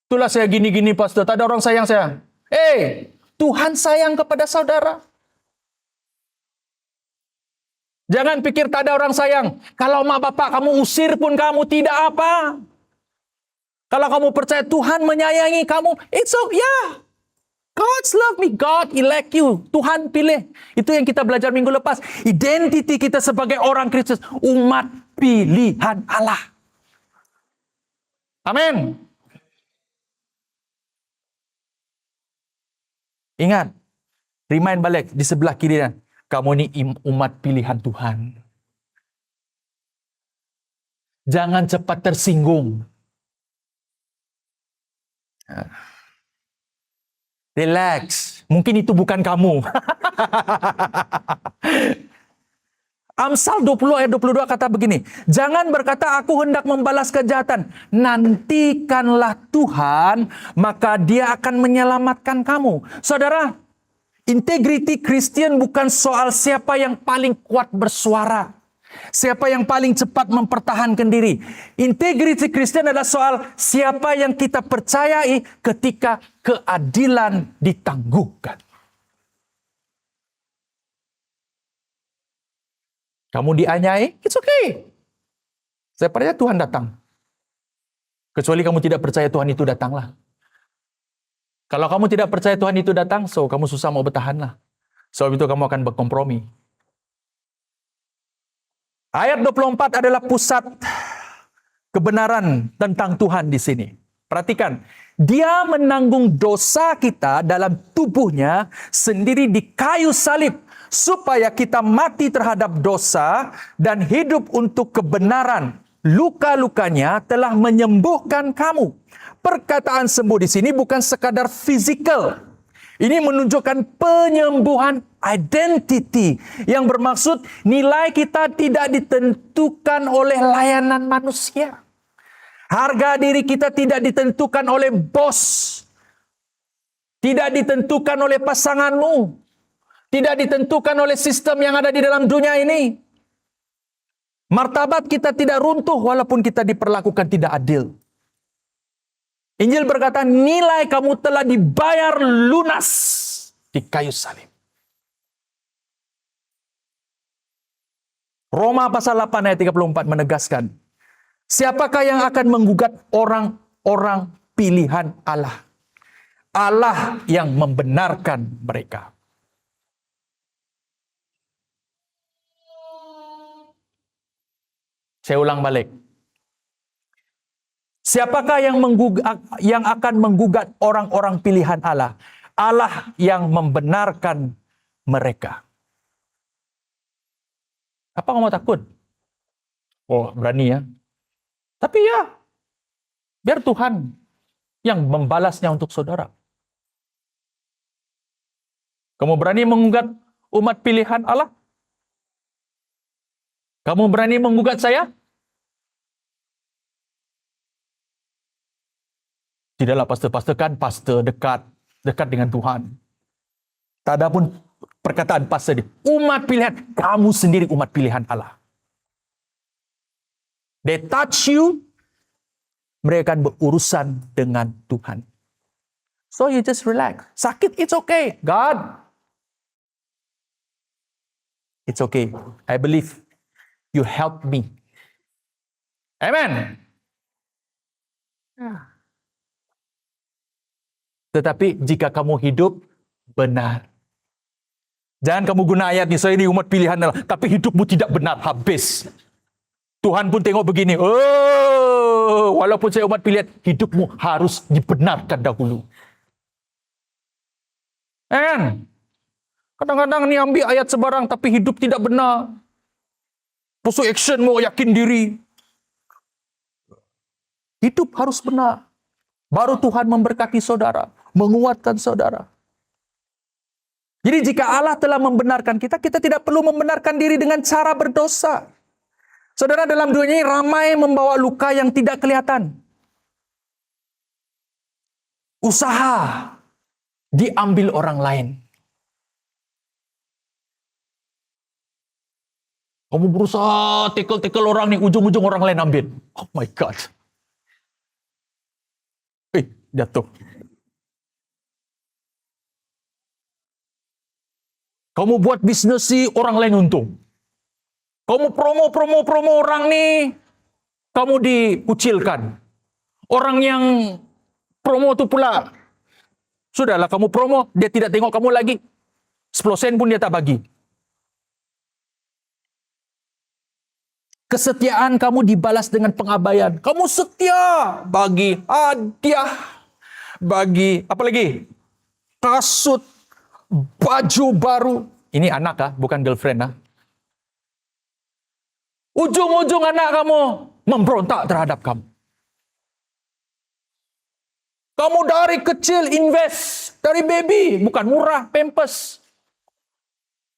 Itulah saya gini-gini pastor, tak ada orang sayang saya. Tuhan sayang kepada saudara. Jangan pikir tak ada orang sayang. Kalau mak bapak kamu usir pun kamu tidak apa. Kalau kamu percaya Tuhan menyayangi kamu, it's okay. Yeah. God's love me. God elect you. Tuhan pilih. Itu yang kita belajar minggu lepas. Identiti kita sebagai orang Kristus. Umat pilihan Allah. Amin. Ingat. Remind balik di sebelah kiri. Kamu ini umat pilihan Tuhan. Jangan cepat tersinggung. Relax. Mungkin itu bukan kamu. Amsal 20 ayat 22 kata begini. Jangan berkata aku hendak membalas kejahatan. Nantikanlah Tuhan, maka dia akan menyelamatkan kamu. Saudara, integriti Kristen bukan soal siapa yang paling kuat bersuara. Siapa yang paling cepat mempertahankan diri. Integriti Kristen adalah soal siapa yang kita percayai ketika keadilan ditangguhkan. Kamu dianyai, it's okay. Saya percaya Tuhan datang. Kecuali kamu tidak percaya Tuhan itu datanglah. Kalau kamu tidak percaya Tuhan itu datang, so kamu susah mau bertahan lah. Sebab itu kamu akan berkompromi. Ayat 24 adalah pusat kebenaran tentang Tuhan di sini. Perhatikan, dia menanggung dosa kita dalam tubuhnya sendiri di kayu salib, supaya kita mati terhadap dosa dan hidup untuk kebenaran. Luka-lukanya telah menyembuhkan kamu. Perkataan sembuh di sini bukan sekadar fisikal. Ini menunjukkan penyembuhan identity yang bermaksud nilai kita tidak ditentukan oleh layanan manusia. Harga diri kita tidak ditentukan oleh bos. Tidak ditentukan oleh pasanganmu. Tidak ditentukan oleh sistem yang ada di dalam dunia ini. Martabat kita tidak runtuh walaupun kita diperlakukan tidak adil. Injil berkata, nilai kamu telah dibayar lunas di kayu salib. Roma pasal 8 ayat 34 menegaskan, siapakah yang akan menggugat orang-orang pilihan Allah? Allah yang membenarkan mereka. Saya ulang balik. Siapakah yang akan menggugat orang-orang pilihan Allah? Allah yang membenarkan mereka. Apa kamu takut? Oh, berani ya. Tapi ya, biar Tuhan yang membalasnya untuk saudara. Kamu berani menggugat umat pilihan Allah? Kamu berani menggugat saya? Tidaklah pastor kan pastor dekat dengan Tuhan. Tak ada pun perkataan pastor dia. Umat pilihan, kamu sendiri umat pilihan Allah. They touch you, mereka akan berurusan dengan Tuhan. So you just relax. Sakit, it's okay. God, it's okay. I believe you help me. Amen. Tetapi jika kamu hidup benar. Jangan kamu guna ayat ni, saya ini umat pilihan Allah, tapi hidupmu tidak benar, habis. Tuhan pun tengok begini, oh, walaupun saya umat pilihan, hidupmu harus dibenarkan dahulu. Kan? Kadang-kadang ni ambil ayat sebarang, tapi hidup tidak benar. Pusuh actionmu, yakin diri. Hidup harus benar. Baru Tuhan memberkati saudara, menguatkan saudara. Jadi jika Allah telah membenarkan kita, kita tidak perlu membenarkan diri dengan cara berdosa. Saudara, dalam dunia ini ramai membawa luka yang tidak kelihatan. Usaha diambil orang lain. Kamu berusaha tackle orang nih, ujung-ujung orang lain ambil. Oh my God. Jatuh. Kamu buat bisnis sih, orang lain untung. Kamu promo orang nih, kamu dikucilkan. Orang yang promo itu pula, sudahlah kamu promo, dia tidak tengok kamu lagi. 10 sen pun dia tak bagi. Kesetiaan kamu dibalas dengan pengabaian. Kamu setia bagi hadiah, bagi apa lagi? Kasut, baju baru. Ini anak bukan girlfriend. Ujung-ujung anak kamu memberontak terhadap kamu. Kamu dari kecil invest, dari baby, bukan murah, Pampers.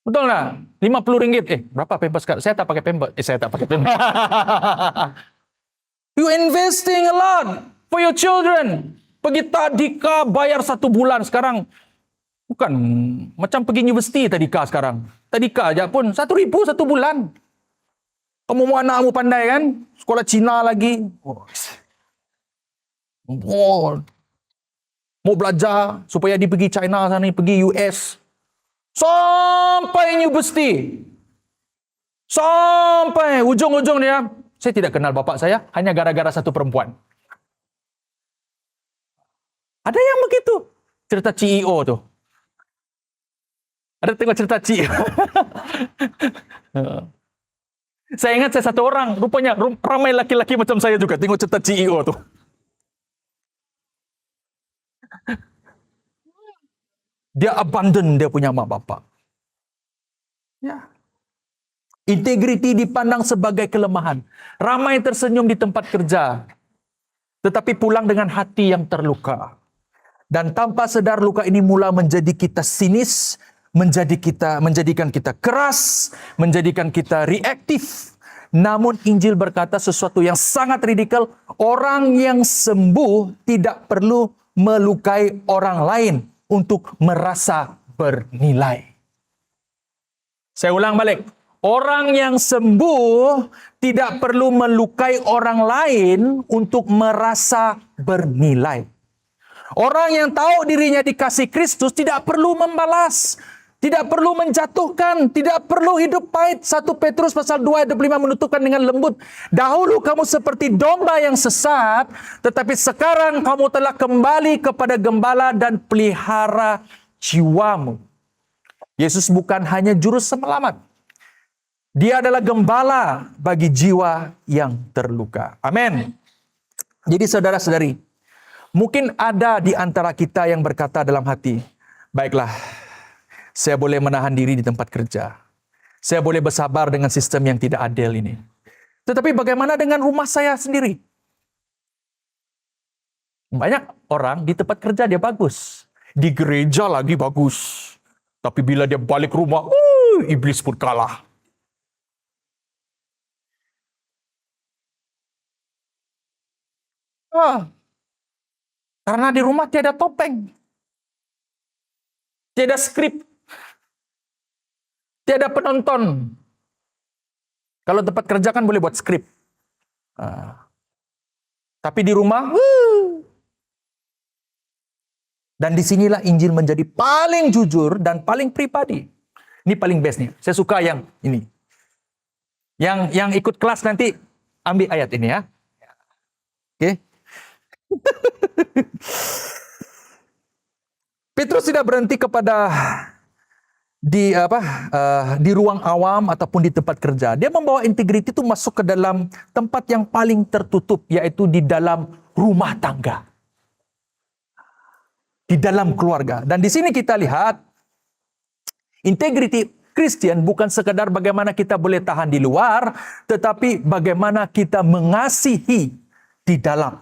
Betul nggak? RM50. Berapa Pampers? Saya tak pakai Pampers. Saya tak pakai Pampers. You investing a lot for your children. Pergi tadika bayar 1 bulan sekarang. Bukan macam pergi universiti tadika sekarang. Tadika aja pun 1,000 1 bulan. Kamu mau anakmu pandai kan? Sekolah Cina lagi. Mau belajar supaya dia pergi China sana, pergi US. Sampai universiti. Sampai ujung-ujung dia, saya tidak kenal bapak saya, hanya gara-gara satu perempuan. Ada yang begitu. Cerita CEO tu. Ada tengok cerita CEO. Saya ingat saya satu orang, rupanya ramai laki-laki macam saya juga tengok cerita CEO tu. Dia abandon dia punya mak bapak. Ya. Integriti dipandang sebagai kelemahan. Ramai tersenyum di tempat kerja, tetapi pulang dengan hati yang terluka. Dan tanpa sadar luka ini mula menjadi kita sinis, menjadikan kita keras, menjadikan kita reaktif. Namun Injil berkata sesuatu yang sangat radikal, orang yang sembuh tidak perlu melukai orang lain untuk merasa bernilai. Saya ulang balik. Orang yang sembuh tidak perlu melukai orang lain untuk merasa bernilai. Orang yang tahu dirinya dikasih Kristus tidak perlu membalas, tidak perlu menjatuhkan, tidak perlu hidup pahit. 1 Petrus pasal 2 ayat 5 menutupkan dengan lembut. Dahulu kamu seperti domba yang sesat, tetapi sekarang kamu telah kembali kepada gembala dan pelihara jiwamu. Yesus bukan hanya juru selamat. Dia adalah gembala bagi jiwa yang terluka. Amin. Jadi saudara-saudari, mungkin ada di antara kita yang berkata dalam hati, Baiklah, saya boleh menahan diri di tempat kerja. Saya boleh bersabar dengan sistem yang tidak adil ini. Tetapi bagaimana dengan rumah saya sendiri? Banyak orang di tempat kerja dia bagus. Di gereja lagi bagus. Tapi bila dia balik rumah, iblis pun kalah. Karena di rumah tiada topeng. Tiada skrip. Tiada penonton. Kalau tempat kerja kan boleh buat skrip. Tapi di rumah, dan disinilah Injil menjadi paling jujur dan paling pribadi. Ini paling best nih. Saya suka yang ini. Yang ikut kelas nanti ambil ayat ini ya. Oke. Petrus tidak berhenti kepada di ruang awam ataupun di tempat kerja. Dia membawa integriti itu masuk ke dalam tempat yang paling tertutup, yaitu di dalam rumah tangga. Di dalam keluarga. Dan di sini kita lihat integriti Kristen bukan sekadar bagaimana kita boleh tahan di luar, tetapi bagaimana kita mengasihi di dalam.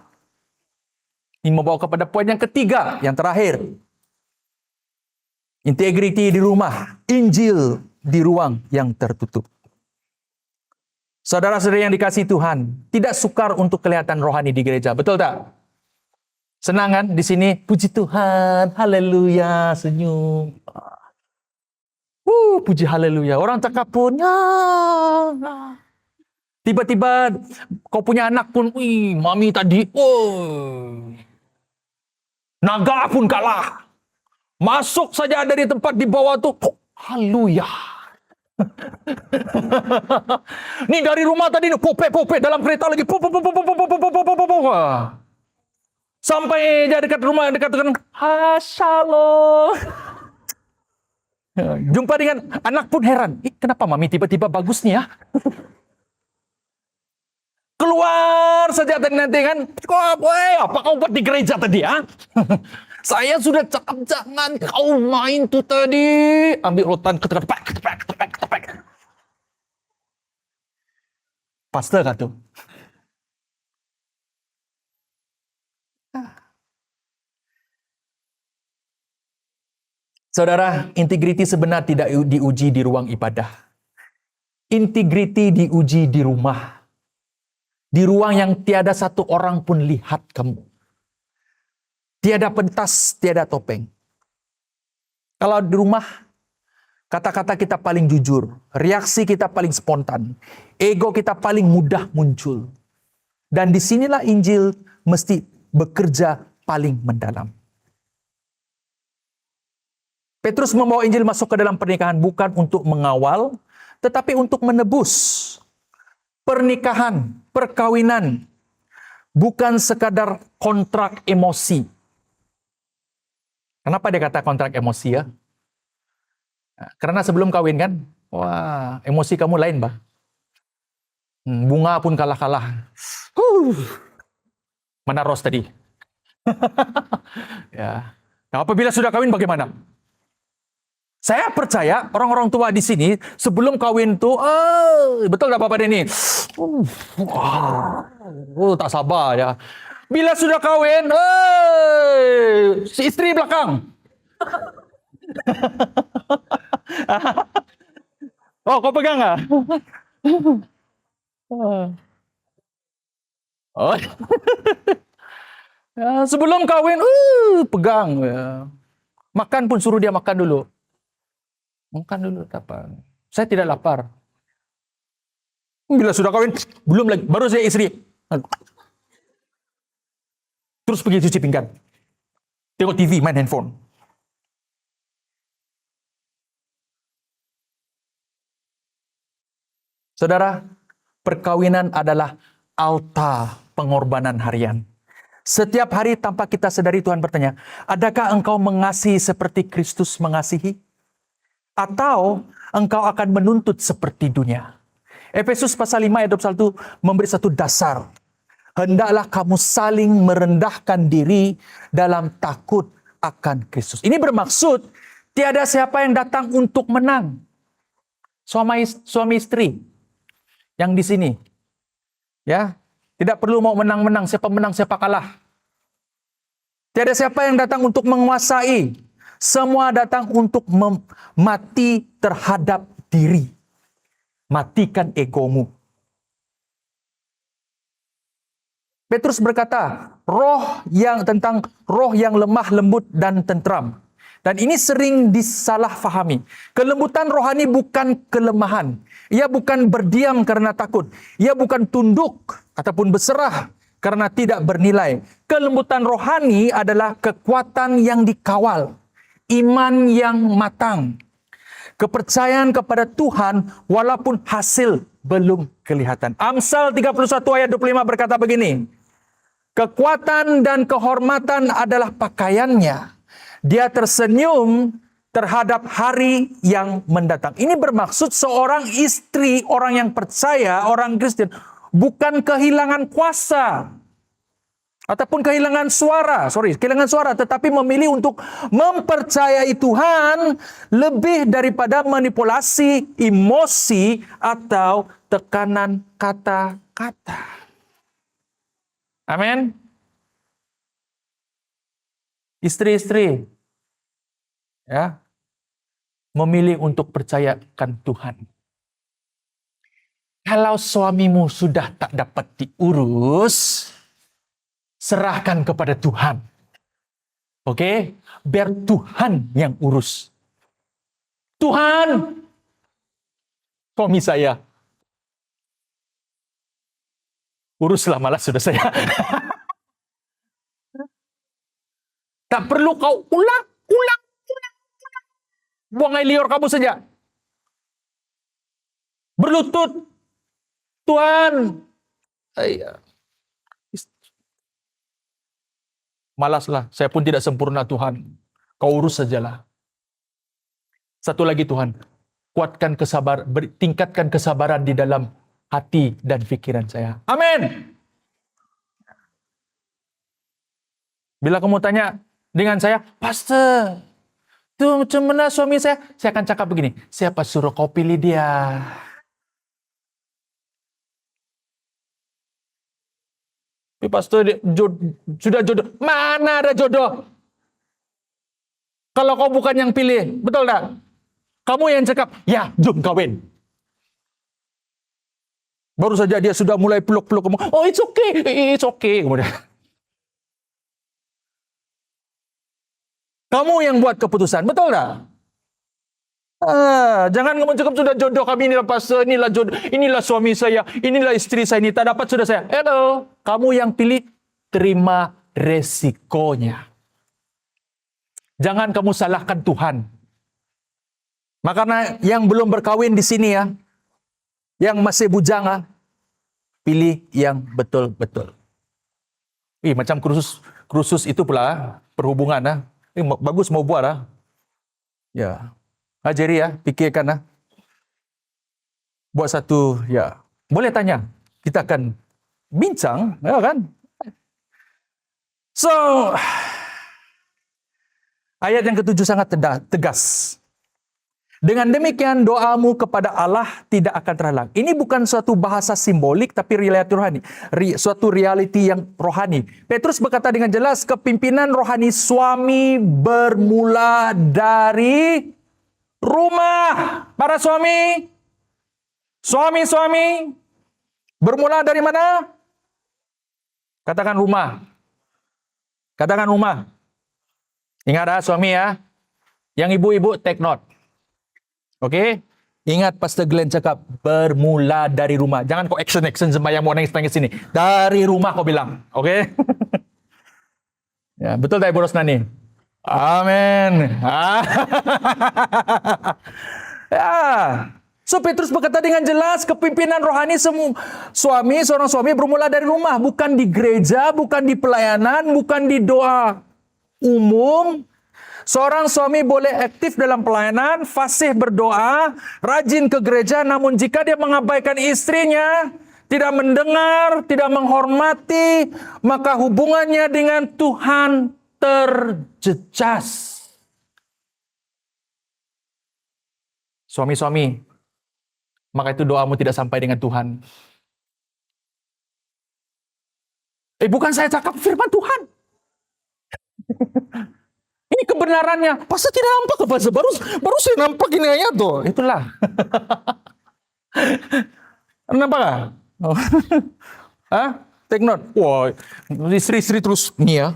Ini membawa kepada poin yang ketiga, yang terakhir. Integriti di rumah, Injil di ruang yang tertutup. Saudara-saudara yang dikasihi Tuhan, tidak sukar untuk kelihatan rohani di gereja, betul tak? Senang kan di sini? Puji Tuhan, haleluya, senyum. Puji haleluya. Orang cakap pun, tiba-tiba kau punya anak pun, mami tadi, naga pun kalah. Masuk saja dari tempat di bawah tuh, haleluya. Nih dari rumah tadi, pope dalam kereta lagi, sampai dia dekat rumah, dekat dengan shalom. Jumpa dengan anak pun heran. Kenapa mami tiba-tiba bagus nih ya? Keluar saja tadi nanti kan. Apa kau buat di gereja tadi ya? Saya sudah cakap jangan kau main tuh tadi. Ambil rotan ketepek. Pastor kan tuh. Saudara, integriti sebenar tidak diuji di ruang ibadah. Integriti diuji di rumah. Di ruang yang tiada satu orang pun lihat kamu. Tiada pentas, tiada topeng. Kalau di rumah, kata-kata kita paling jujur. Reaksi kita paling spontan. Ego kita paling mudah muncul. Dan disinilah Injil mesti bekerja paling mendalam. Petrus membawa Injil masuk ke dalam pernikahan bukan untuk mengawal, tetapi untuk menebus. Pernikahan, perkawinan, bukan sekadar kontrak emosi. Kenapa dia kata kontrak emosi ya? Karena sebelum kawin kan, emosi kamu lain, Bah. Bunga pun kalah-kalah. Mana Ros tadi? Ya. Nah, apabila sudah kawin bagaimana? Saya percaya orang-orang tua di sini sebelum kawin tuh, betul tak Bapak Denny? Tak sabar ya. Bila sudah kawin, si istri belakang. Oh, kau pegang nggak? Oh. Ya, sebelum kawin, pegang. Ya. Makan pun suruh dia makan dulu. Makan dulu, apa? Saya tidak lapar. Bila sudah kawin, belum lagi. Baru saya istri. Terus pergi cuci pinggan. Tengok TV, main handphone. Saudara, perkawinan adalah altar pengorbanan harian. Setiap hari tanpa kita sadari Tuhan bertanya, adakah engkau mengasihi seperti Kristus mengasihi? Atau engkau akan menuntut seperti dunia? Efesus pasal 5 ayat 21 memberi satu dasar. Hendaklah kamu saling merendahkan diri dalam takut akan Kristus. Ini bermaksud tiada siapa yang datang untuk menang. Suami istri yang di sini, ya, tidak perlu mau menang-menang, siapa menang siapa kalah. Tiada siapa yang datang untuk menguasai. Semua datang untuk mati terhadap diri. Matikan egomu. Petrus berkata, roh yang lemah lembut dan tentram. Dan ini sering disalahfahami. Kelembutan rohani bukan kelemahan. Ia bukan berdiam karena takut. Ia bukan tunduk ataupun berserah karena tidak bernilai. Kelembutan rohani adalah kekuatan yang dikawal. Iman yang matang. Kepercayaan kepada Tuhan walaupun hasil belum kelihatan. Amsal 31 ayat 25 berkata begini. Kekuatan dan kehormatan adalah pakaiannya. Dia tersenyum terhadap hari yang mendatang. Ini bermaksud seorang istri, orang yang percaya, orang Kristen, bukan kehilangan kuasa ataupun kehilangan suara, tetapi memilih untuk mempercayai Tuhan lebih daripada manipulasi emosi atau tekanan kata-kata. Amin. Istri-istri, ya, memilih untuk percayakan Tuhan. Kalau suamimu sudah tak dapat diurus, serahkan kepada Tuhan. Oke? Biar Tuhan yang urus. Tuhan, suami saya. Uruslah, malah sudah saya. Tak perlu kau ulang. Buang air liur kamu saja. Berlutut. Tuhan. Malaslah, saya pun tidak sempurna Tuhan. Kau urus sajalah. Satu lagi Tuhan, tingkatkan kesabaran di dalam hati dan pikiran saya. Amin. Bila kamu tanya dengan saya, Pastor, tuh macam mana suami saya akan cakap begini, siapa suruh kau pilih dia? Pastor, sudah jodoh. Mana ada jodoh? Kalau kau bukan yang pilih, betul tak? Kamu yang cakap, ya jom kawin. Baru saja dia sudah mulai peluk-peluk kamu. Oh, it's okay. Kemudian, kamu yang buat keputusan, betul tak? Jangan kamu cakap sudah jodoh kami, inilah pastor, inilah jodoh, inilah suami saya, inilah istri saya, ini tak dapat sudah saya. Hello, kamu yang pilih, terima resikonya. Jangan kamu salahkan Tuhan. Makanya yang belum berkawin di sini ya, yang masih bujang pilih yang betul-betul. Macam kursus itu pula perhubungan bagus mau buat ya. Ajari ya, pikirkan buat satu ya. Boleh tanya, kita akan bincang, ya kan? So, ayat yang ke-7 sangat tegas. Dengan demikian doamu kepada Allah tidak akan terhalang. Ini bukan suatu bahasa simbolik, tapi realiti rohani. Suatu realiti yang rohani. Petrus berkata dengan jelas, kepimpinan rohani suami bermula dari rumah. Para suami, bermula dari mana? Katakan rumah. Ingat suami ya. Yang ibu-ibu take note. Oke? Ingat Pastor Glenn cakap bermula dari rumah. Jangan kau action sembahyang mau nangis sini. Dari rumah kau bilang. Oke? Ya, betul tak Ibu Rosnani? Amin. Ya. So Petrus berkata dengan jelas, kepimpinan rohani seorang suami bermula dari rumah, bukan di gereja, bukan di pelayanan, bukan di doa umum. Seorang suami boleh aktif dalam pelayanan, fasih berdoa, rajin ke gereja, namun jika dia mengabaikan istrinya, tidak mendengar, tidak menghormati, maka hubungannya dengan Tuhan terjejas. Suami-suami, maka itu doamu tidak sampai dengan Tuhan. Bukan saya cakap firman Tuhan. Ini kebenarannya. Pastor tidak nampak ke Pastor. Baru saya nampak ini ayat tuh. Itulah. Nampak gak? Oh. Hah? Take note. Wah, istri-istri terus nih ya.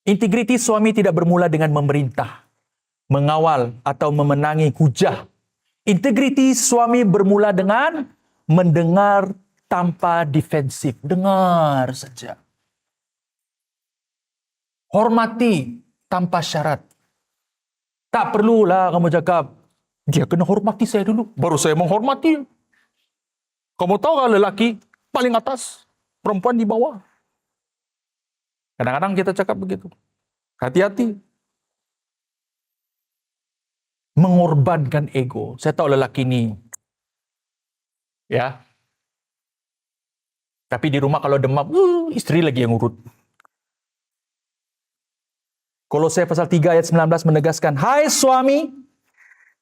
Integriti suami tidak bermula dengan memerintah, mengawal, atau memenangi hujah. Integriti suami bermula dengan mendengar tanpa defensif. Dengar saja. Hormati tanpa syarat. Tak perlulah kamu cakap, dia kena hormati saya dulu, baru saya menghormati. Kamu tahu kan lelaki paling atas, perempuan di bawah. Kadang-kadang kita cakap begitu. Hati-hati. Mengorbankan ego. Saya tahu lelaki ini, ya. Tapi di rumah kalau demam, istri lagi yang urut. Kolose pasal 3 ayat 19 menegaskan, hai suami,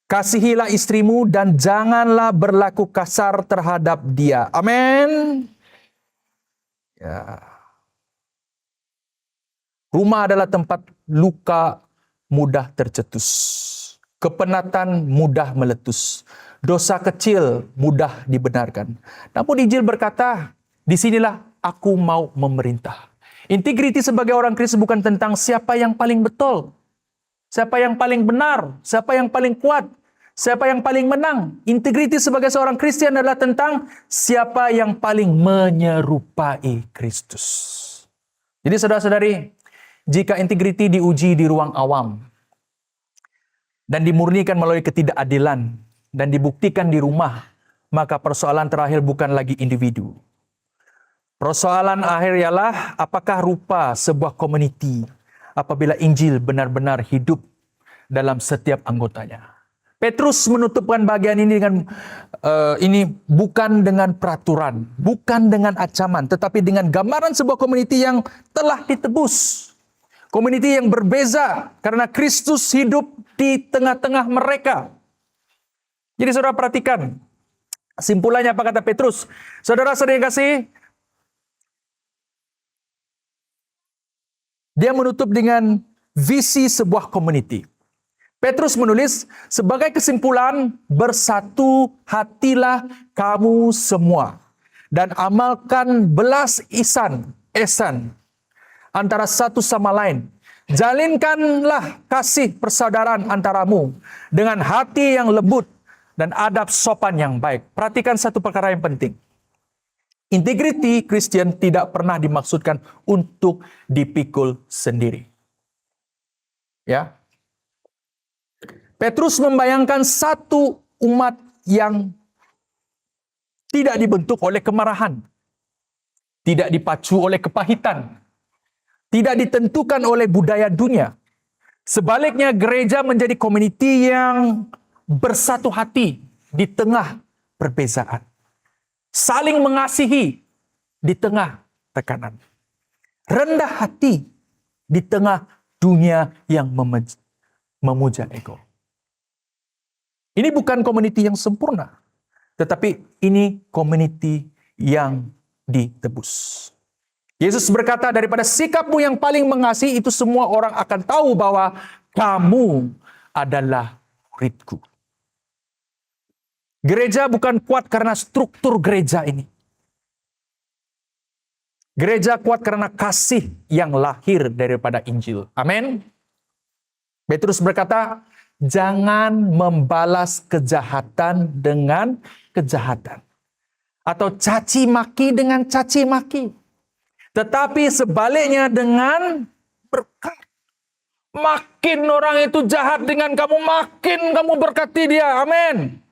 kasihilah istrimu dan janganlah berlaku kasar terhadap dia. Amin. Ya. Rumah adalah tempat luka mudah tercetus. Kepenatan mudah meletus. Dosa kecil mudah dibenarkan. Namun Injil berkata, disinilah aku mau memerintah. Integriti sebagai orang Kristen bukan tentang siapa yang paling betul, siapa yang paling benar, siapa yang paling kuat, siapa yang paling menang. Integriti sebagai seorang Kristen adalah tentang siapa yang paling menyerupai Kristus. Jadi saudara-saudari, jika integriti diuji di ruang awam dan dimurnikan melalui ketidakadilan dan dibuktikan di rumah, maka persoalan terakhir bukan lagi individu. Persoalan akhir ialah apakah rupa sebuah komuniti apabila Injil benar-benar hidup dalam setiap anggotanya. Petrus menutupkan bagian ini dengan ini bukan dengan peraturan, bukan dengan ancaman, tetapi dengan gambaran sebuah komuniti yang telah ditebus. Komuniti yang berbeza karena Kristus hidup di tengah-tengah mereka. Jadi saudara perhatikan, simpulannya apa kata Petrus? Saudara-saudara yang kasih, dia menutup dengan visi sebuah komuniti. Petrus menulis, sebagai kesimpulan, bersatu hatilah kamu semua dan amalkan belas ihsan antara satu sama lain. Jalinkanlah kasih persaudaraan antaramu dengan hati yang lembut dan adab sopan yang baik. Perhatikan satu perkara yang penting. Integriti Kristen tidak pernah dimaksudkan untuk dipikul sendiri. Ya. Petrus membayangkan satu umat yang tidak dibentuk oleh kemarahan, tidak dipacu oleh kepahitan, tidak ditentukan oleh budaya dunia. Sebaliknya, gereja menjadi komuniti yang bersatu hati di tengah perbezaan. Saling mengasihi di tengah tekanan. Rendah hati di tengah dunia yang memuja ego. Ini bukan komuniti yang sempurna, tetapi ini komuniti yang ditebus. Yesus berkata, daripada sikapmu yang paling mengasihi itu semua orang akan tahu bahwa kamu adalah muridku. Gereja bukan kuat karena struktur gereja ini. Gereja kuat karena kasih yang lahir daripada Injil. Amin. Petrus berkata, jangan membalas kejahatan dengan kejahatan. Atau caci maki dengan caci maki. Tetapi sebaliknya dengan berkat. Makin orang itu jahat dengan kamu, makin kamu berkati dia. Amin.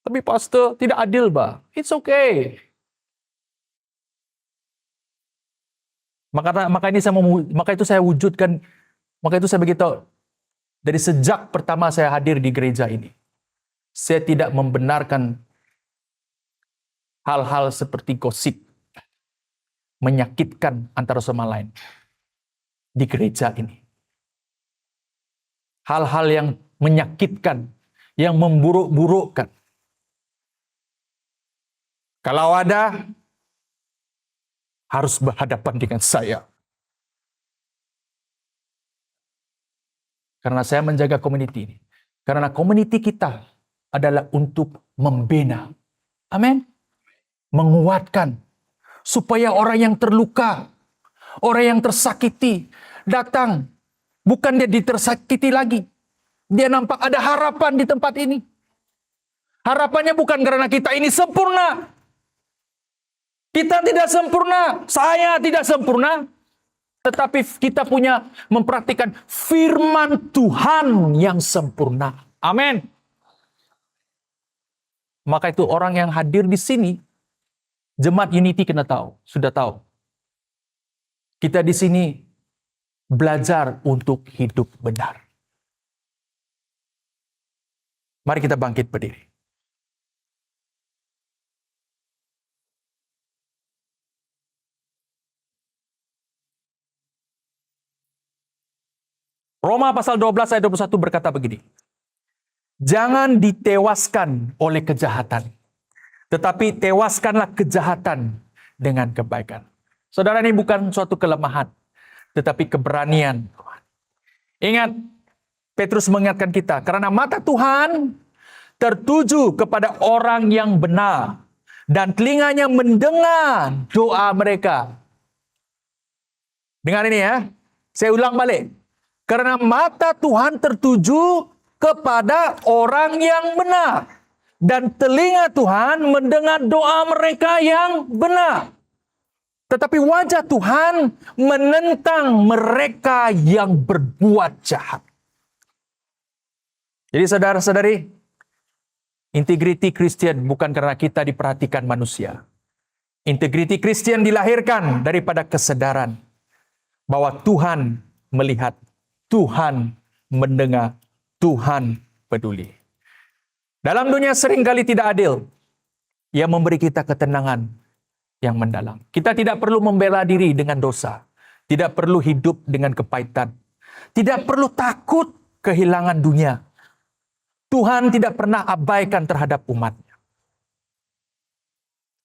Tapi pastor, tidak adil, Bah. It's okay. Maka itu saya wujudkan, maka itu saya beritahu, dari sejak pertama saya hadir di gereja ini, saya tidak membenarkan hal-hal seperti gosip, menyakitkan antara sama lain di gereja ini. Hal-hal yang menyakitkan, yang memburuk-burukkan. Kalau ada, harus berhadapan dengan saya. Karena saya menjaga community ini. Karena community kita adalah untuk membina. Amin. Menguatkan. Supaya orang yang terluka, orang yang tersakiti, datang. Bukan dia ditersakiti lagi. Dia nampak ada harapan di tempat ini. Harapannya bukan karena kita ini sempurna. Kita tidak sempurna, saya tidak sempurna, tetapi kita punya mempraktikkan firman Tuhan yang sempurna. Amin. Maka itu orang yang hadir di sini, Jemaat Unity kena tahu, sudah tahu. Kita di sini belajar untuk hidup benar. Mari kita bangkit berdiri. Roma pasal 12 ayat 21 berkata begini. Jangan ditewaskan oleh kejahatan, tetapi tewaskanlah kejahatan dengan kebaikan. Saudara, ini bukan suatu kelemahan, tetapi keberanian Tuhan. Ingat, Petrus mengingatkan kita, karena mata Tuhan tertuju kepada orang yang benar, dan telinganya mendengar doa mereka. Dengar ini ya, saya ulang balik. Karena mata Tuhan tertuju kepada orang yang benar. Dan telinga Tuhan mendengar doa mereka yang benar. Tetapi wajah Tuhan menentang mereka yang berbuat jahat. Jadi saudara-saudari, integriti Kristen bukan karena kita diperhatikan manusia. Integriti Kristen dilahirkan daripada kesadaran bahwa Tuhan melihat, Tuhan mendengar, Tuhan peduli. Dalam dunia seringkali tidak adil. Ia memberi kita ketenangan yang mendalam. Kita tidak perlu membela diri dengan dosa. Tidak perlu hidup dengan kepahitan. Tidak perlu takut kehilangan dunia. Tuhan tidak pernah abaikan terhadap umatnya.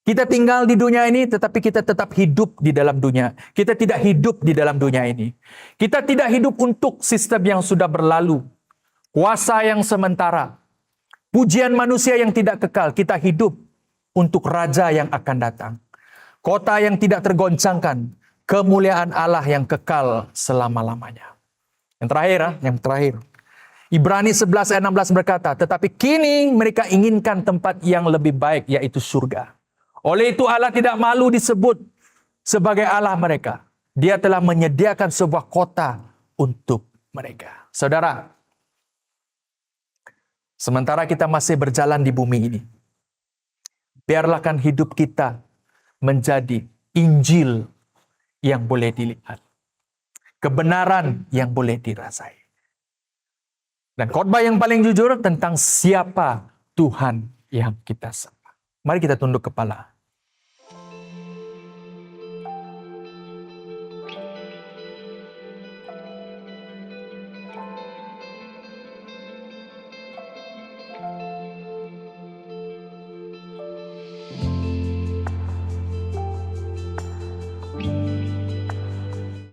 Kita tinggal di dunia ini, tetapi kita tetap hidup di dalam dunia. Kita tidak hidup di dalam dunia ini. Kita tidak hidup untuk sistem yang sudah berlalu. Kuasa yang sementara. Pujian manusia yang tidak kekal. Kita hidup untuk raja yang akan datang. Kota yang tidak tergoncangkan. Kemuliaan Allah yang kekal selama-lamanya. Yang terakhir. Ibrani 11 ayat 16 berkata, tetapi kini mereka inginkan tempat yang lebih baik, yaitu surga. Oleh itu Allah tidak malu disebut sebagai Allah mereka. Dia telah menyediakan sebuah kota untuk mereka. Saudara, sementara kita masih berjalan di bumi ini, biarlah kan hidup kita menjadi Injil yang boleh dilihat. Kebenaran yang boleh dirasai. Dan khotbah yang paling jujur tentang siapa Tuhan yang kita sembah. Mari kita tunduk kepala.